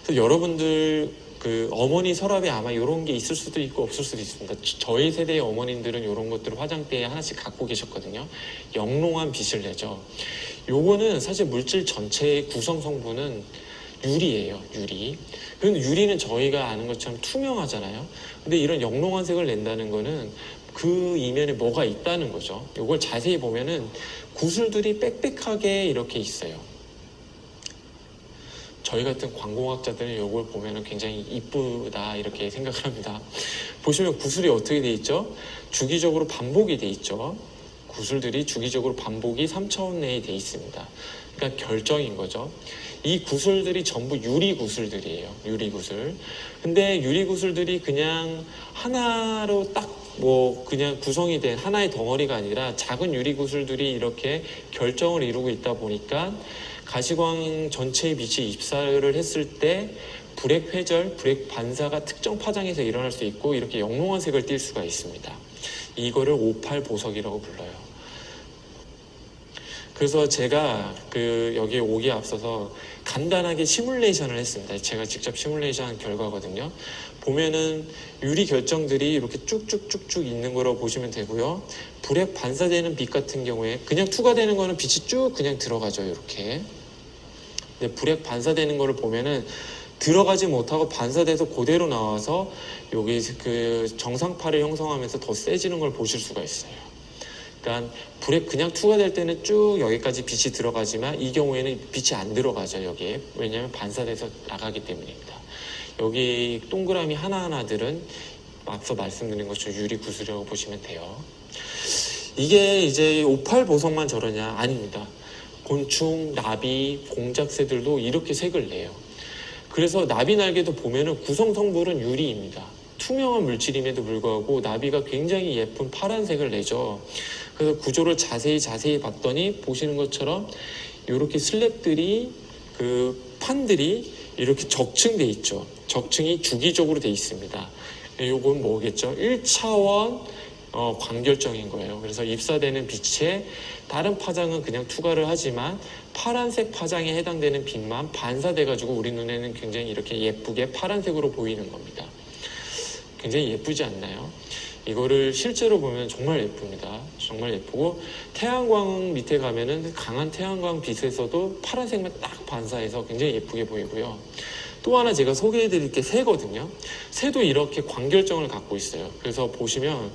그래서 여러분들 어머니 서랍에 아마 이런 게 있을 수도 있고 없을 수도 있습니다. 저희 세대의 어머님들은 이런 것들을 화장대에 하나씩 갖고 계셨거든요. 영롱한 빛을 내죠. 요거는 사실 물질 전체의 구성 성분은 유리예요. 유리. 근데 유리는 저희가 아는 것처럼 투명하잖아요. 근데 이런 영롱한 색을 낸다는 거는 그 이면에 뭐가 있다는 거죠. 요걸 자세히 보면은 구슬들이 빽빽하게 이렇게 있어요. 저희 같은 광공학자들은 이걸 보면 굉장히 이쁘다 이렇게 생각을 합니다. 보시면 구슬이 어떻게 돼 있죠? 주기적으로 반복이 돼 있죠. 구슬들이 주기적으로 반복이 3차원 내에 돼 있습니다. 그러니까 결정인 거죠. 이 구슬들이 전부 유리 구슬들이에요. 유리 구슬. 근데 유리 구슬들이 그냥 하나로 그냥 구성이 된 하나의 덩어리가 아니라 작은 유리 구슬들이 이렇게 결정을 이루고 있다 보니까 가시광 전체의 빛이 입사를 했을 때 브렉 회절, 브렉 반사가 특정 파장에서 일어날 수 있고 이렇게 영롱한 색을 띌 수가 있습니다. 이거를 58 보석이라고 불러요. 그래서 제가 여기에 오기에 앞서서 간단하게 시뮬레이션을 했습니다. 제가 직접 시뮬레이션한 결과거든요. 보면은 유리 결정들이 이렇게 쭉쭉쭉쭉 있는 거라고 보시면 되고요. 불에 반사되는 빛 같은 경우에 그냥 투과되는 거는 빛이 쭉 그냥 들어가죠. 이렇게. 근데 불에 반사되는 거를 보면은 들어가지 못하고 반사돼서 그대로 나와서 여기 그 정상파를 형성하면서 더 세지는 걸 보실 수가 있어요. 그러니까 불에 그냥 투과될 때는 쭉 여기까지 빛이 들어가지만 이 경우에는 빛이 안 들어가죠. 여기에. 왜냐하면 반사돼서 나가기 때문입니다. 여기 동그라미 하나하나들은 앞서 말씀드린 것처럼 유리 구슬이라고 보시면 돼요. 이게 이제 오팔 보석만 저러냐? 아닙니다. 곤충, 나비, 공작새들도 이렇게 색을 내요. 그래서 나비 날개도 보면은 구성 성분은 유리입니다. 투명한 물질임에도 불구하고 나비가 굉장히 예쁜 파란색을 내죠. 그래서 구조를 자세히 봤더니 보시는 것처럼 이렇게 슬랩들이 그 판들이 이렇게 적층돼 있죠. 적층이 주기적으로 돼 있습니다. 이건 뭐겠죠? 1차원 광결정인 거예요. 그래서 입사되는 빛에 다른 파장은 그냥 투과를 하지만 파란색 파장에 해당되는 빛만 반사돼가지고 우리 눈에는 굉장히 이렇게 예쁘게 파란색으로 보이는 겁니다. 굉장히 예쁘지 않나요? 이거를 실제로 보면 정말 예쁩니다. 정말 예쁘고 태양광 밑에 가면은 강한 태양광 빛에서도 파란색만 딱 반사해서 굉장히 예쁘게 보이고요. 또 하나 제가 소개해드릴 게 새거든요. 새도 이렇게 광결정을 갖고 있어요. 그래서 보시면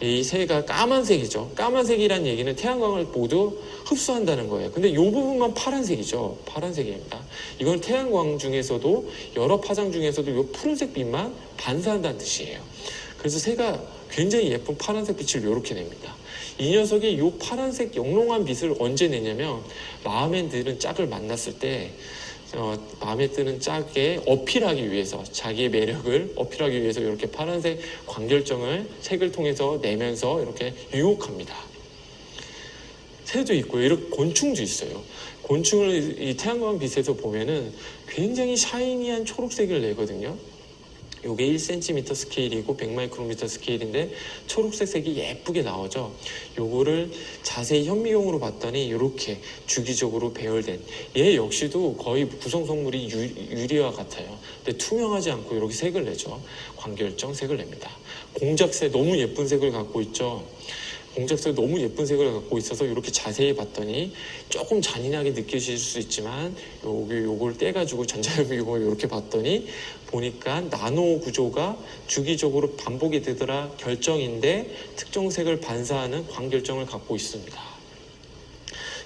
이 새가 까만색이죠. 까만색이란 얘기는 태양광을 모두 흡수한다는 거예요. 근데 이 부분만 파란색이죠. 파란색입니다. 이건 태양광 중에서도 여러 파장 중에서도 이 푸른색 빛만 반사한다는 뜻이에요. 그래서 새가 굉장히 예쁜 파란색 빛을 이렇게 냅니다. 이 녀석이 이 파란색 영롱한 빛을 언제 내냐면 마음에 드는 짝을 만났을 때 마음에 드는 짝에 어필하기 위해서 자기의 매력을 어필하기 위해서 이렇게 파란색 광결정을 색을 통해서 내면서 이렇게 유혹합니다. 새도 있고요. 이렇게 곤충도 있어요. 곤충을 이 태양광 빛에서 보면은 굉장히 샤이니한 초록색을 내거든요. 요게 1cm 스케일이고 100마이크로미터 스케일인데 초록색 색이 예쁘게 나오죠. 요거를 자세히 현미경으로 봤더니 이렇게 주기적으로 배열된 얘 역시도 거의 구성 성물이 유리와 같아요. 근데 투명하지 않고 이렇게 색을 내죠. 광결정 색을 냅니다. 공작새 너무 예쁜 색을 갖고 있죠. 공작새 너무 예쁜 색을 갖고 있어서 이렇게 자세히 봤더니 조금 잔인하게 느껴질 수 있지만 요걸 떼가지고 전자현미경을 이렇게 봤더니 보니까 나노 구조가 주기적으로 반복이 되더라 결정인데 특정 색을 반사하는 광결정을 갖고 있습니다.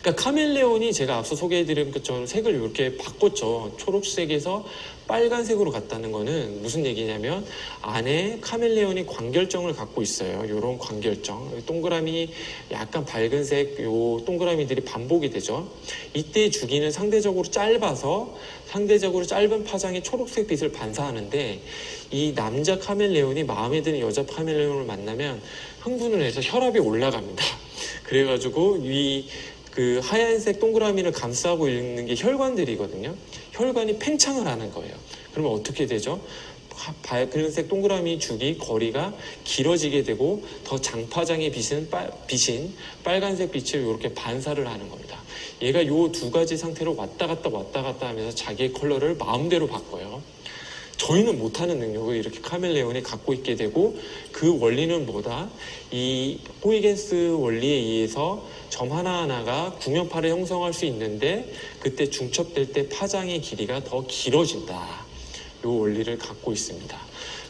그러니까 카멜레온이 제가 앞서 소개해드린 것처럼 색을 이렇게 바꿨죠. 초록색에서 빨간색으로 갔다는 거는 무슨 얘기냐면 안에 카멜레온이 광결정을 갖고 있어요. 이런 광결정. 동그라미 약간 밝은색 요 동그라미들이 반복이 되죠. 이때 주기는 상대적으로 짧아서 상대적으로 짧은 파장의 초록색 빛을 반사하는데 이 남자 카멜레온이 마음에 드는 여자 카멜레온을 만나면 흥분을 해서 혈압이 올라갑니다. 그래가지고 그 하얀색 동그라미를 감싸고 있는 게 혈관들이거든요. 혈관이 팽창을 하는 거예요. 그러면 어떻게 되죠? 밝은색 동그라미 주기 거리가 길어지게 되고 더 장파장의 빛인 빨간색 빛을 이렇게 반사를 하는 겁니다. 얘가 요 두 가지 상태로 왔다 갔다 하면서 자기의 컬러를 마음대로 바꿔요. 저희는 못하는 능력을 이렇게 카멜레온이 갖고 있게 되고 그 원리는 뭐다? 이 호이겐스 원리에 의해서 점 하나하나가 구명파를 형성할 수 있는데 그때 중첩될 때 파장의 길이가 더 길어진다. 이 원리를 갖고 있습니다.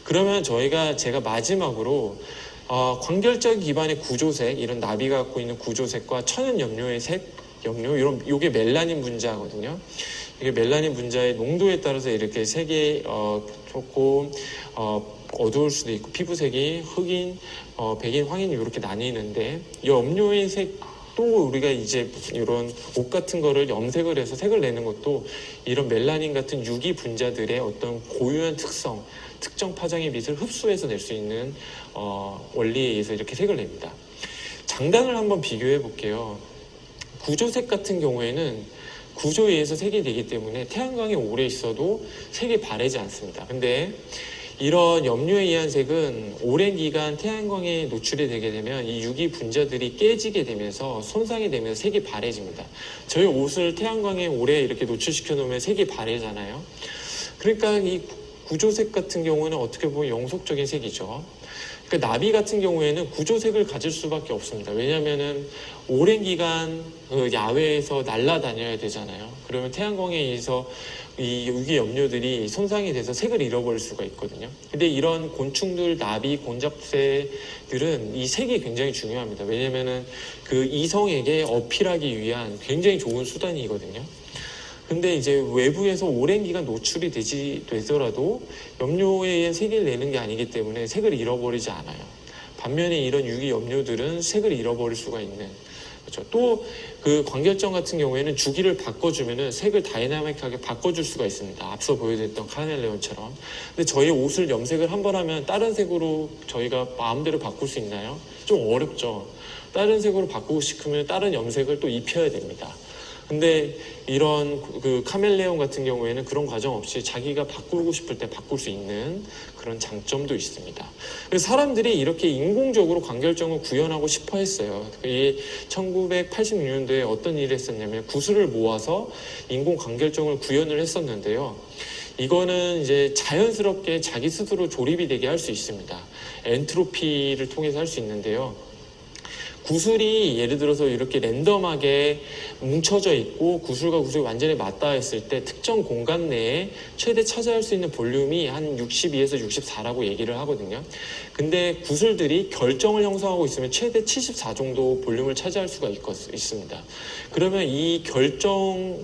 그러면 제가 마지막으로 광결적 기반의 구조색, 이런 나비가 갖고 있는 구조색과 천연염료의 색, 요게 멜라닌 분자거든요. 이게 멜라닌 분자의 농도에 따라서 이렇게 색이 조금 어두울 수도 있고 피부색이 흑인, 백인, 황인 이렇게 나뉘는데 이 염료의 색도 우리가 이제 이런 옷 같은 거를 염색을 해서 색을 내는 것도 이런 멜라닌 같은 유기 분자들의 어떤 고유한 특성, 특정 파장의 빛을 흡수해서 낼 수 있는 원리에 의해서 이렇게 색을 냅니다. 장단을 한번 비교해 볼게요. 구조색 같은 경우에는 구조에 의해서 색이 되기 때문에 태양광이 오래 있어도 색이 바래지 않습니다. 근데 이런 염료에 의한 색은 오랜 기간 태양광에 노출이 되게 되면 이 유기 분자들이 깨지게 되면서 손상이 되면서 색이 바래집니다. 저희 옷을 태양광에 오래 이렇게 노출시켜 놓으면 색이 바래잖아요. 그러니까 이 구조색 같은 경우는 어떻게 보면 영속적인 색이죠. 그러니까 나비 같은 경우에는 구조색을 가질 수밖에 없습니다. 왜냐하면은 오랜 기간 야외에서 날아다녀야 되잖아요. 그러면 태양광에 의해서 이 유기 염료들이 손상이 돼서 색을 잃어버릴 수가 있거든요. 근데 이런 곤충들, 나비, 곤잡새들은 이 색이 굉장히 중요합니다. 왜냐면은 그 이성에게 어필하기 위한 굉장히 좋은 수단이거든요. 근데 이제 외부에서 오랜 기간 노출이 되더라도 염료에 의한 색을 내는 게 아니기 때문에 색을 잃어버리지 않아요. 반면에 이런 유기 염료들은 색을 잃어버릴 수가 있는. 그렇죠. 또 그 광결정 같은 경우에는 주기를 바꿔주면은 색을 다이나믹하게 바꿔줄 수가 있습니다. 앞서 보여드렸던 카멜레온처럼. 근데 저희 옷을 염색을 한 번 하면 다른 색으로 저희가 마음대로 바꿀 수 있나요? 좀 어렵죠. 다른 색으로 바꾸고 싶으면 다른 염색을 또 입혀야 됩니다. 근데 이런 그 카멜레온 같은 경우에는 그런 과정 없이 자기가 바꾸고 싶을 때 바꿀 수 있는 그런 장점도 있습니다. 그래서 사람들이 이렇게 인공적으로 광결정을 구현하고 싶어 했어요. 이 1986년도에 어떤 일을 했었냐면 구슬을 모아서 인공 광결정을 구현을 했었는데요. 이거는 이제 자연스럽게 자기 스스로 조립이 되게 할 수 있습니다. 엔트로피를 통해서 할 수 있는데요. 구슬이 예를 들어서 이렇게 랜덤하게 뭉쳐져 있고 구슬과 구슬이 완전히 맞닿아 있을 때 특정 공간 내에 최대 차지할 수 있는 볼륨이 한 62에서 64라고 얘기를 하거든요. 근데 구슬들이 결정을 형성하고 있으면 최대 74 정도 볼륨을 차지할 수가 있습니다. 그러면 이 결정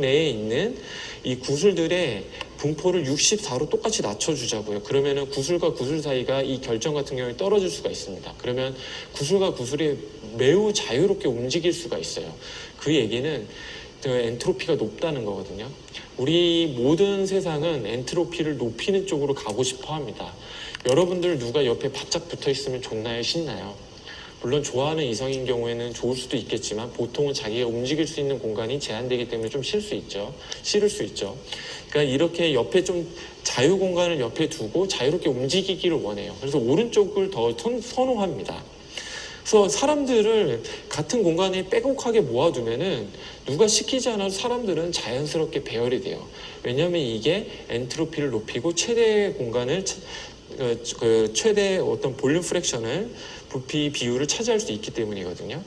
내에 있는 이 구슬들의 분포를 64로 똑같이 낮춰주자고요. 그러면은 구슬과 구슬 사이가 이 결정 같은 경우에 떨어질 수가 있습니다. 그러면 구슬과 구슬이 매우 자유롭게 움직일 수가 있어요. 그 얘기는 엔트로피가 높다는 거거든요. 우리 모든 세상은 엔트로피를 높이는 쪽으로 가고 싶어 합니다. 여러분들 누가 옆에 바짝 붙어 있으면 좋나요? 신나요? 물론 좋아하는 이성인 경우에는 좋을 수도 있겠지만 보통은 자기가 움직일 수 있는 공간이 제한되기 때문에 좀 싫을 수 있죠. 그러니까 이렇게 옆에 좀 자유 공간을 옆에 두고 자유롭게 움직이기를 원해요. 그래서 오른쪽을 더 선호합니다. 그래서 사람들을 같은 공간에 빼곡하게 모아두면은 누가 시키지 않아도 사람들은 자연스럽게 배열이 돼요. 왜냐하면 이게 엔트로피를 높이고 최대 공간을 최대 어떤 볼륨 프랙션을 부피 비율을 차지할 수 있기 때문이거든요.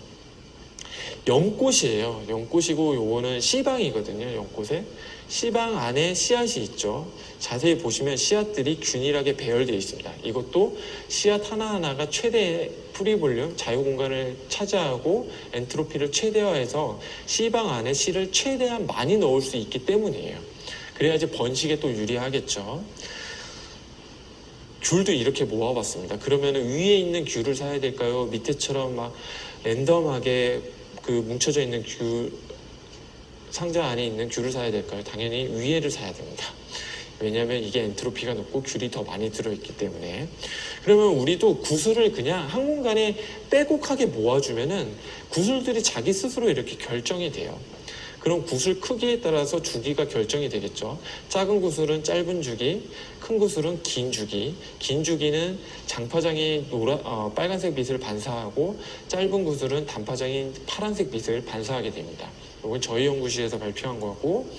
연꽃이에요. 연꽃이고 요거는 씨방이거든요. 연꽃에 씨방 안에 씨앗이 있죠. 자세히 보시면 씨앗들이 균일하게 배열되어 있습니다. 이것도 씨앗 하나하나가 최대 프리 볼륨, 자유 공간을 차지하고 엔트로피를 최대화해서 씨방 안에 씨를 최대한 많이 넣을 수 있기 때문이에요. 그래야지 번식에 또 유리하겠죠. 귤도 이렇게 모아봤습니다. 그러면 위에 있는 귤을 사야 될까요? 밑에처럼 막 랜덤하게 그 뭉쳐져 있는 귤 상자 안에 있는 귤을 사야 될까요? 당연히 위에를 사야 됩니다. 왜냐하면 이게 엔트로피가 높고 귤이 더 많이 들어있기 때문에. 그러면 우리도 구슬을 그냥 한 공간에 빼곡하게 모아주면은 구슬들이 자기 스스로 이렇게 결정이 돼요. 그럼 구슬 크기에 따라서 주기가 결정이 되겠죠. 작은 구슬은 짧은 주기, 큰 구슬은 긴 주기. 긴 주기는 장파장이 빨간색 빛을 반사하고 짧은 구슬은 단파장이 파란색 빛을 반사하게 됩니다. 이건 저희 연구실에서 발표한 거고,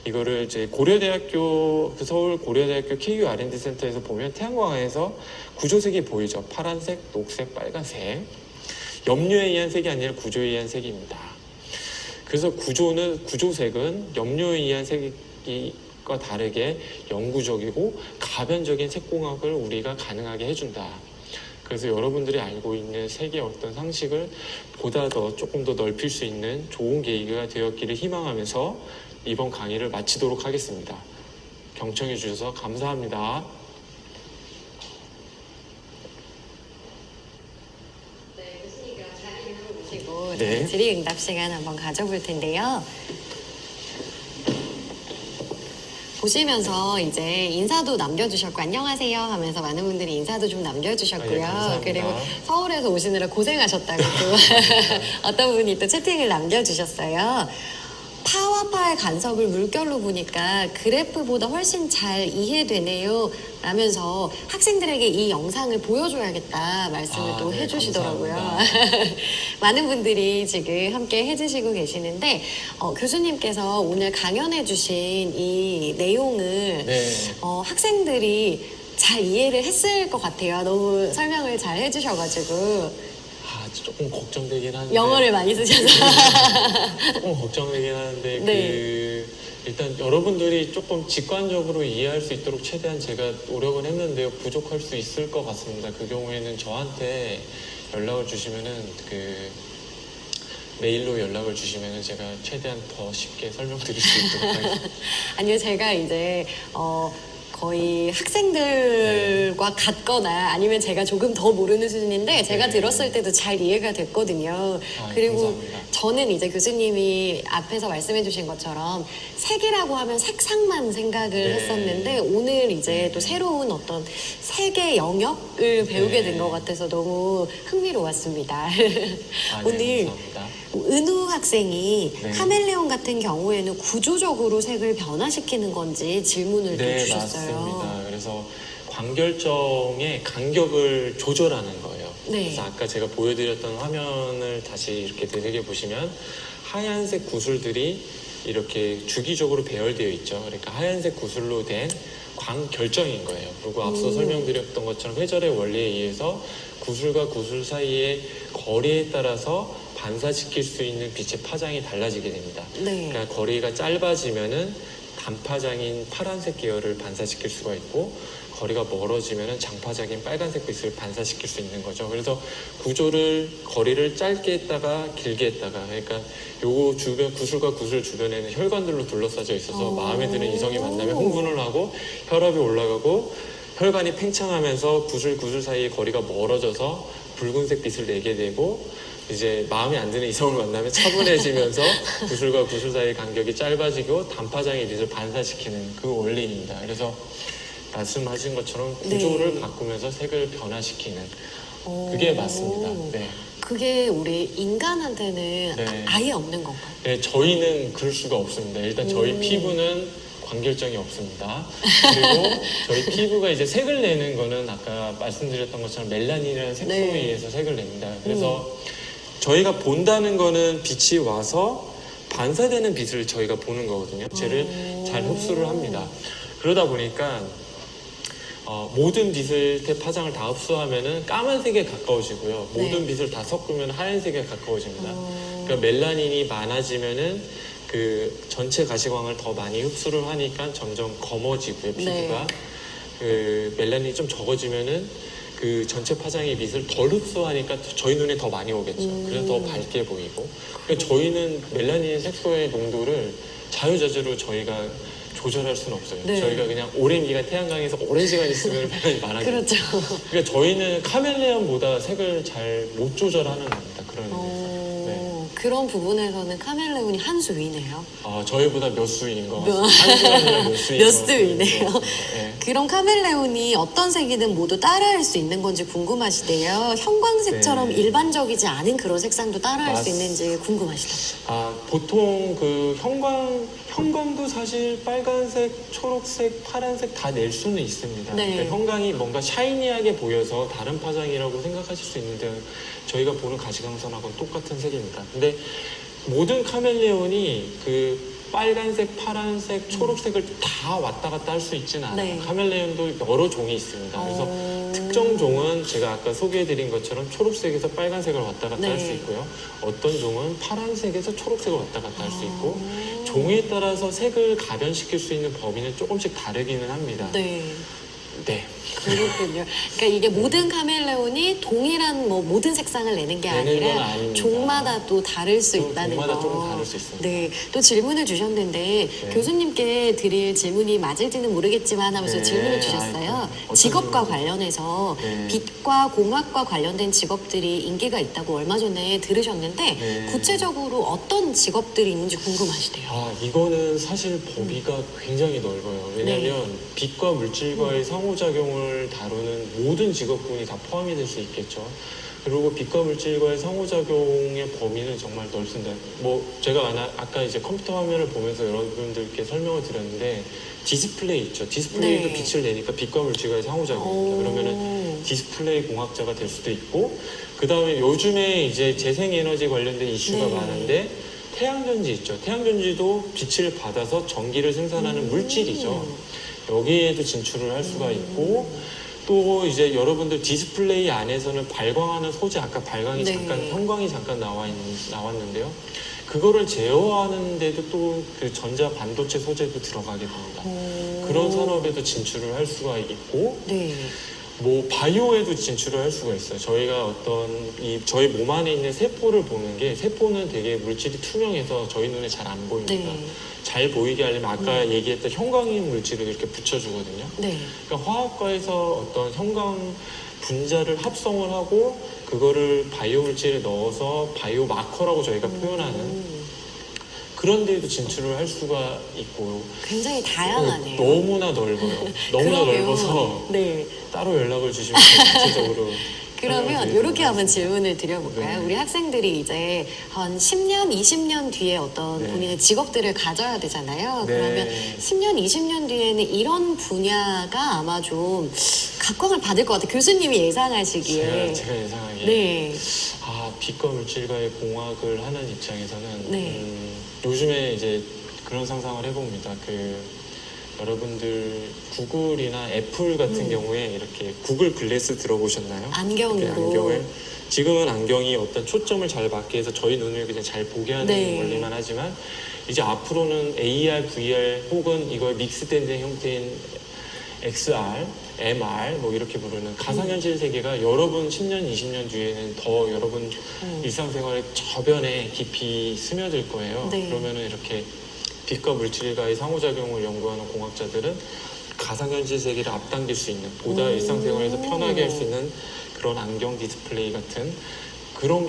이거를 이제 고려대학교, 서울 고려대학교 KU R&D 센터에서 보면 태양광에서 구조색이 보이죠. 파란색, 녹색, 빨간색. 염료에 의한 색이 아니라 구조에 의한 색입니다. 그래서 구조색은 염료에 의한 색과 다르게 영구적이고 가변적인 색공학을 우리가 가능하게 해준다. 그래서 여러분들이 알고 있는 색의 어떤 상식을 보다 더 조금 더 넓힐 수 있는 좋은 계기가 되었기를 희망하면서 이번 강의를 마치도록 하겠습니다. 경청해 주셔서 감사합니다. 네. 질의응답 시간 한번 가져볼 텐데요. 보시면서 이제 인사도 남겨주셨고 안녕하세요 하면서 많은 분들이 인사도 좀 남겨주셨고요. 감사합니다. 그리고 서울에서 오시느라 고생하셨다고 또 어떤 분이 또 채팅을 남겨주셨어요. 파워 중화파의 간섭을 물결로 보니까 그래프보다 훨씬 잘 이해되네요. 라면서 학생들에게 이 영상을 보여줘야겠다 말씀을 또 네, 해주시더라고요. 감사합니다. 많은 분들이 지금 함께 해주시고 계시는데 교수님께서 오늘 강연해주신 이 내용을 네. 학생들이 잘 이해를 했을 것 같아요. 너무 설명을 잘 해주셔가지고 조금 걱정되긴 하는데. 영어를 많이 쓰셔서 조금 걱정되긴 하는데 네. 일단 여러분들이 조금 직관적으로 이해할 수 있도록 최대한 제가 노력은 했는데요. 부족할 수 있을 것 같습니다. 그 경우에는 저한테 연락을 주시면은 메일로 연락을 주시면은 제가 최대한 더 쉽게 설명드릴 수 있도록 하겠습니다. 아니요, 제가 이제 거의 학생들과 같거나 아니면 제가 조금 더 모르는 수준인데 제가 네. 들었을 때도 잘 이해가 됐거든요. 그리고 감사합니다. 저는 이제 교수님이 앞에서 말씀해 주신 것처럼 색이라고 하면 색상만 생각을 네. 했었는데 오늘 이제 또 새로운 어떤 색의 영역을 배우게 네. 된 것 같아서 너무 흥미로웠습니다. 네, 오늘 감사합니다. 은우 학생이 네. 카멜레온 같은 경우에는 구조적으로 색을 변화시키는 건지 질문을 또 네, 주셨어요. 맞습니다. 그래서 광결정의 간격을 조절하는 거예요. 네. 그래서 아까 제가 보여드렸던 화면을 다시 이렇게 되새겨 보시면 하얀색 구슬들이 이렇게 주기적으로 배열되어 있죠. 그러니까 하얀색 구슬로 된 광결정인 거예요. 그리고 앞서 설명드렸던 것처럼 회절의 원리에 의해서 구슬과 구슬 사이의 거리에 따라서 반사시킬 수 있는 빛의 파장이 달라지게 됩니다. 네. 그러니까 거리가 짧아지면은 단파장인 파란색 계열을 반사시킬 수가 있고 거리가 멀어지면은 장파장인 빨간색 빛을 반사시킬 수 있는 거죠. 그래서 거리를 짧게 했다가 길게 했다가 그러니까 요 주변 구슬과 구슬 주변에는 혈관들로 둘러싸져 있어서 마음에 드는 이성이 만나면 흥분을 하고 혈압이 올라가고 혈관이 팽창하면서 구슬 사이의 거리가 멀어져서 붉은색 빛을 내게 되고 이제 마음에 안 드는 이성을 만나면 차분해지면서 구슬과 구슬 사이의 간격이 짧아지고 단파장의 빛을 반사시키는 그 원리입니다. 그래서 말씀하신 것처럼 구조를 네. 바꾸면서 색을 변화시키는 그게 맞습니다. 네. 그게 우리 인간한테는 네. 아예 없는 건가요? 네, 저희는 그럴 수가 없습니다. 일단 저희 피부는 광결정이 없습니다. 그리고 저희 피부가 이제 색을 내는 거는 아까 말씀드렸던 것처럼 멜라닌이라는 색소에 네. 의해서 색을 냅니다. 그래서 저희가 본다는 거는 빛이 와서 반사되는 빛을 저희가 보는 거거든요. 빛을 잘 흡수를 합니다. 그러다 보니까 모든 빛을 파장을 다 흡수하면은 까만색에 가까워지고요. 네. 모든 빛을 다 섞으면 하얀색에 가까워집니다. 그러니까 멜라닌이 많아지면은 그 전체 가시광을 더 많이 흡수를 하니까 점점 검어지고요. 피부가. 네. 그 멜라닌이 좀 적어지면은 그 전체 파장의 빛을 덜 흡수하니까 저희 눈에 더 많이 오겠죠. 그래서 더 밝게 보이고. 그러니까 저희는 멜라닌 색소의 농도를 자유자재로 저희가 조절할 수는 없어요. 네. 저희가 그냥 오랜 기간 태양광에서 오랜 시간 있으면 멜라닌이 많아지죠. 그렇죠. 그러니까 저희는 카멜레온보다 색을 잘 못 조절하는 겁니다. 그런 의미에서. 네. 그런 부분에서는 카멜레온이 한 수 위네요. 저희보다 몇 수인 것 같습니다. 한 수가 아니라 몇 수인 몇 것 수 같습니다. 위네요. 네. 그런 카멜레온이 어떤 색이든 모두 따라할 수 있는 건지 궁금하시대요. 형광색처럼 네. 일반적이지 않은 그런 색상도 따라할 수 맞- 있는지 궁금하시다고요. 보통 그 형광도 사실 빨간색, 초록색, 파란색 다 낼 수는 있습니다. 네. 그러니까 형광이 뭔가 샤이니하게 보여서 다른 파장이라고 생각하실 수 있는데 저희가 보는 가시광선하고는 똑같은 색입니다. 근데 모든 카멜레온이 그 빨간색, 파란색, 초록색을 다 왔다 갔다 할 수 있지는 않아요. 네. 카멜레온도 여러 종이 있습니다. 그래서 특정 종은 제가 아까 소개해드린 것처럼 초록색에서 빨간색을 왔다 갔다 네. 할 수 있고요. 어떤 종은 파란색에서 초록색을 왔다 갔다 할 수 있고 종에 따라서 색을 가변시킬 수 있는 범위는 조금씩 다르기는 합니다. 네. 네. 그렇군요. 그러니까 이게 모든 카멜레온이 동일한 모든 색상을 내는 게 내는 건 아니라 아닙니다. 종마다 또 다를 수 또 있다는 종마다 거. 조금 다를 수 있습니다. 네. 또 질문을 주셨는데 네. 교수님께 드릴 질문이 맞을지는 모르겠지만 하면서 네. 질문을 주셨어요. 어떤 직업과 질문이죠? 관련해서 네. 빛과 공학과 관련된 직업들이 인기가 있다고 얼마 전에 들으셨는데 네. 구체적으로 어떤 직업들이 있는지 궁금하시대요. 이거는 사실 범위가 굉장히 넓어요. 왜냐하면 네. 빛과 물질과의 상호 상호작용을 다루는 모든 직업군이 다 포함이 될 수 있겠죠. 그리고 빛과 물질과의 상호작용의 범위는 정말 넓습니다. 뭐 제가 아까 이제 컴퓨터 화면을 보면서 여러분들께 설명을 드렸는데 디스플레이 있죠. 디스플레이도 네. 빛을 내니까 빛과 물질과의 상호작용입니다. 그러면은 디스플레이 공학자가 될 수도 있고, 그 다음에 요즘에 이제 재생에너지 관련된 이슈가 네. 많은데 태양전지 있죠. 태양전지도 빛을 받아서 전기를 생산하는 물질이죠. 여기에도 진출을 할 수가 있고, 또 이제 여러분들 디스플레이 안에서는 발광하는 소재, 아까 발광이 네. 잠깐, 형광이 잠깐 나왔는데요. 그거를 제어하는데도 또 그 전자 반도체 소재도 들어가게 됩니다. 그런 산업에도 진출을 할 수가 있고, 네. 뭐 바이오에도 진출을 할 수가 있어요. 저희가 어떤 저희 몸 안에 있는 세포를 보는 게, 세포는 되게 물질이 투명해서 저희 눈에 잘 안 보입니다. 네. 잘 보이게 하려면 아까 얘기했던 형광인 물질을 이렇게 붙여주거든요. 네. 그러니까 화학과에서 어떤 형광 분자를 합성을 하고 그거를 바이오 물질에 넣어서 바이오 마커라고 저희가 표현하는 그런 데에도 진출을 할 수가 있고, 굉장히 다양하네요. 너무나 넓어요. 너무나 그러면, 넓어서 네. 따로 연락을 주시면 구체적으로 그러면 이렇게 한번 질문을 드려볼까요? 네. 우리 학생들이 이제 한 10년, 20년 뒤에 어떤 네. 본인의 직업들을 가져야 되잖아요. 네. 그러면 10년, 20년 뒤에는 이런 분야가 아마 좀 각광을 받을 것 같아요. 교수님이 예상하시기에. 제가 예상하기에 네. 빛과 물질과의 공학을 하는 입장에서는 네. 요즘에 이제 그런 상상을 해봅니다. 여러분들 구글이나 애플 같은 경우에 이렇게 구글 글래스 들어보셨나요? 안경으로. 이렇게 안경을, 지금은 안경이 어떤 초점을 잘 맞게 해서 저희 눈을 그냥 잘 보게 하는 네. 원리만 하지만, 이제 앞으로는 AR, VR 혹은 이걸 믹스된 형태인 XR, MR 뭐 이렇게 부르는 가상현실 세계가 여러분 10년, 20년 뒤에는 더 여러분 일상생활의 저변에 깊이 스며들 거예요. 네. 그러면은 이렇게 빛과 물질과의 상호작용을 연구하는 공학자들은 가상현실 세계를 앞당길 수 있는, 보다 일상생활에서 편하게 할 수 있는 그런 안경 디스플레이 같은 그런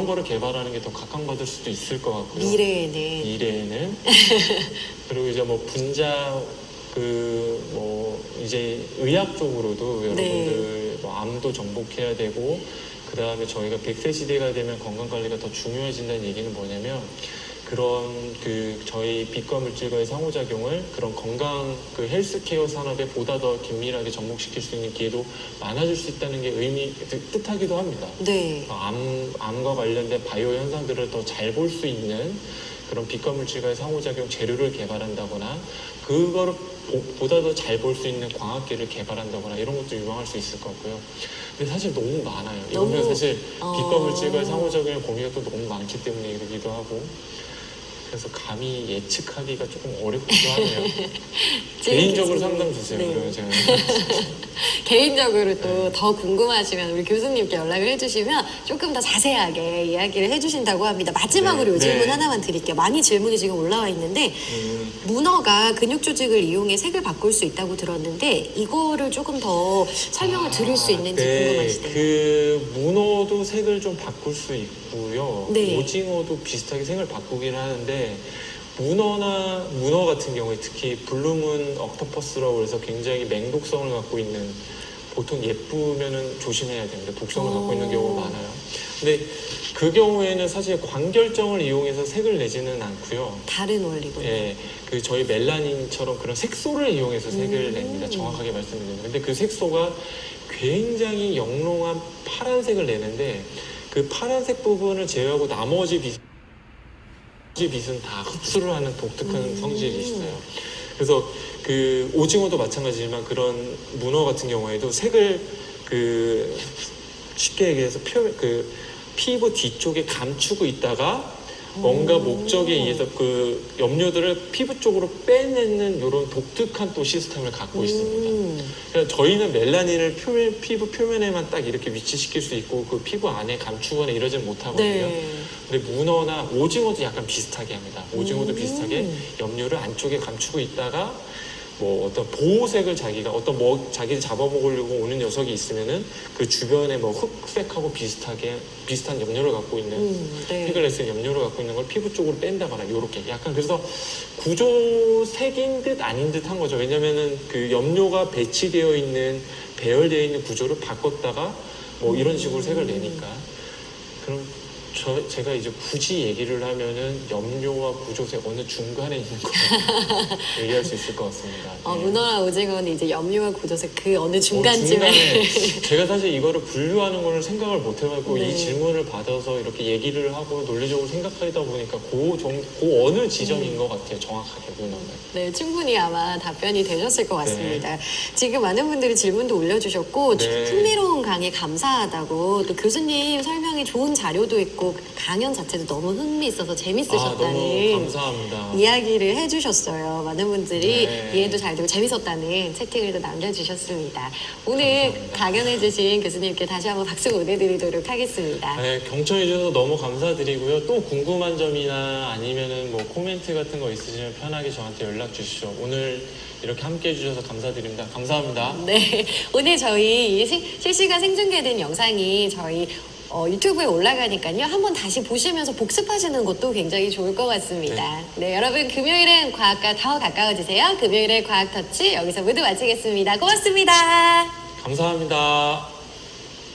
거를 개발하는 게 더 각광받을 수도 있을 것 같고요. 미래에는 그리고 이제 뭐 분자 이제 의학 쪽으로도 여러분들 뭐 암도 정복해야 되고, 그 다음에 저희가 100세 시대가 되면 건강 관리가 더 중요해진다는 얘기는 뭐냐면, 그런 저희 빛과 물질과의 상호작용을 그런 건강 헬스케어 산업에 보다 더 긴밀하게 접목시킬 수 있는 기회도 많아질 수 있다는 게 뜻하기도 합니다. 네. 암과 관련된 바이오 현상들을 더 잘 볼 수 있는 그런 빛과 물질과의 상호작용 재료를 개발한다거나, 그거를 보다 더 잘 볼 수 있는 광학기를 개발한다거나 이런 것도 유망할 수 있을 것 같고요. 근데 사실 너무 많아요. 이거는 사실 빛과 물질과의 상호작용의 범위가 또 너무 많기 때문에 이러기도 하고, 그래서 감히 예측하기가 조금 어렵기도 하네요. 개인적으로 상담 주세요. 네. 그러면 제가 개인적으로 또 더 궁금하시면 우리 교수님께 연락을 해주시면 조금 더 자세하게 이야기를 해주신다고 합니다. 마지막으로 네. 질문 네. 하나만 드릴게요. 많이 질문이 지금 올라와 있는데 문어가 근육 조직을 이용해 색을 바꿀 수 있다고 들었는데 이거를 조금 더 설명을 드릴 수 있는지 궁금하시대요. 문어도 색을 좀 바꿀 수 있고요. 네. 오징어도 비슷하게 색을 바꾸긴 하는데, 문어 같은 경우에 특히 블루문 옥토퍼스라고 해서 굉장히 맹독성을 갖고 있는, 보통 예쁘면은 조심해야 됩니다. 독성을 갖고 있는 경우가 많아요. 근데 그 경우에는 사실 광결정을 이용해서 색을 내지는 않고요. 다른 원리군요. 예, 저희 멜라닌처럼 그런 색소를 이용해서 색을 냅니다. 정확하게 말씀드리면. 근데 그 색소가 굉장히 영롱한 파란색을 내는데, 그 파란색 부분을 제외하고 나머지 빛은 다 흡수를 하는 독특한 성질이 있어요. 그래서 오징어도 마찬가지지만 그런 문어 같은 경우에도 색을 쉽게 얘기해서 피부 뒤쪽에 감추고 있다가 뭔가 목적에 의해서 염료들을 피부 쪽으로 빼내는 이런 독특한 또 시스템을 갖고 있습니다. 그러니까 저희는 멜라닌을 피부 표면에만 딱 이렇게 위치시킬 수 있고 그 피부 안에 감추거나 이러진 못하거든요. 네. 근데 문어나 오징어도 약간 비슷하게 합니다. 오징어도 비슷하게 염료를 안쪽에 감추고 있다가 뭐 어떤 보호색을 자기가 어떤 뭐 자기를 잡아먹으려고 오는 녀석이 있으면은 그 주변에 뭐 흑색하고 비슷한 염료를 갖고 있는 네. 피글렛은 염료를 갖고 있는 걸 피부 쪽으로 뺀다거나 요렇게 약간 그래서 구조색인 듯 아닌 듯한 거죠. 왜냐면은 그 염료가 배치되어 있는 배열되어 있는 구조를 바꿨다가 뭐 이런 식으로 색을 내니까 그럼 제가 이제 굳이 얘기를 하면은 염료와 구조색 어느 중간에 있는 거 얘기할 수 있을 것 같습니다. 네. 문어와 오징어는 이제 염료와 구조색 그 어느 중간에 중간쯤에 제가 사실 이거를 분류하는 거를 생각을 못 해가지고 네. 이 질문을 받아서 이렇게 얘기를 하고 논리적으로 생각하다 보니까 그 어느 지점인 것 같아요. 정확하게 문어는. 네, 충분히 아마 답변이 되셨을 것 같습니다. 지금 많은 분들이 질문도 올려주셨고 네. 흥미로운 강의 감사하다고 또 교수님 설명이 좋은 자료도 있고 강연 자체도 너무 흥미있어서 재밌으셨다는 너무 감사합니다. 이야기를 해주셨어요. 많은 분들이 네. 이해도 잘 되고 재밌었다는 채팅을 또 남겨주셨습니다. 오늘 감사합니다. 강연해주신 교수님께 다시 한번 박수 보내드리도록 하겠습니다. 네, 경청해 주셔서 너무 감사드리고요. 또 궁금한 점이나 아니면은 뭐 코멘트 같은 거 있으시면 편하게 저한테 연락 주시죠. 오늘 이렇게 함께 해주셔서 감사드립니다. 감사합니다. 네, 오늘 저희 실시간 생중계된 영상이 저희 유튜브에 올라가니까요. 한번 다시 보시면서 복습하시는 것도 굉장히 좋을 것 같습니다. 네, 여러분 금요일엔 과학과 더 가까워지세요. 금요일의 과학터치 여기서 모두 마치겠습니다. 고맙습니다. 감사합니다.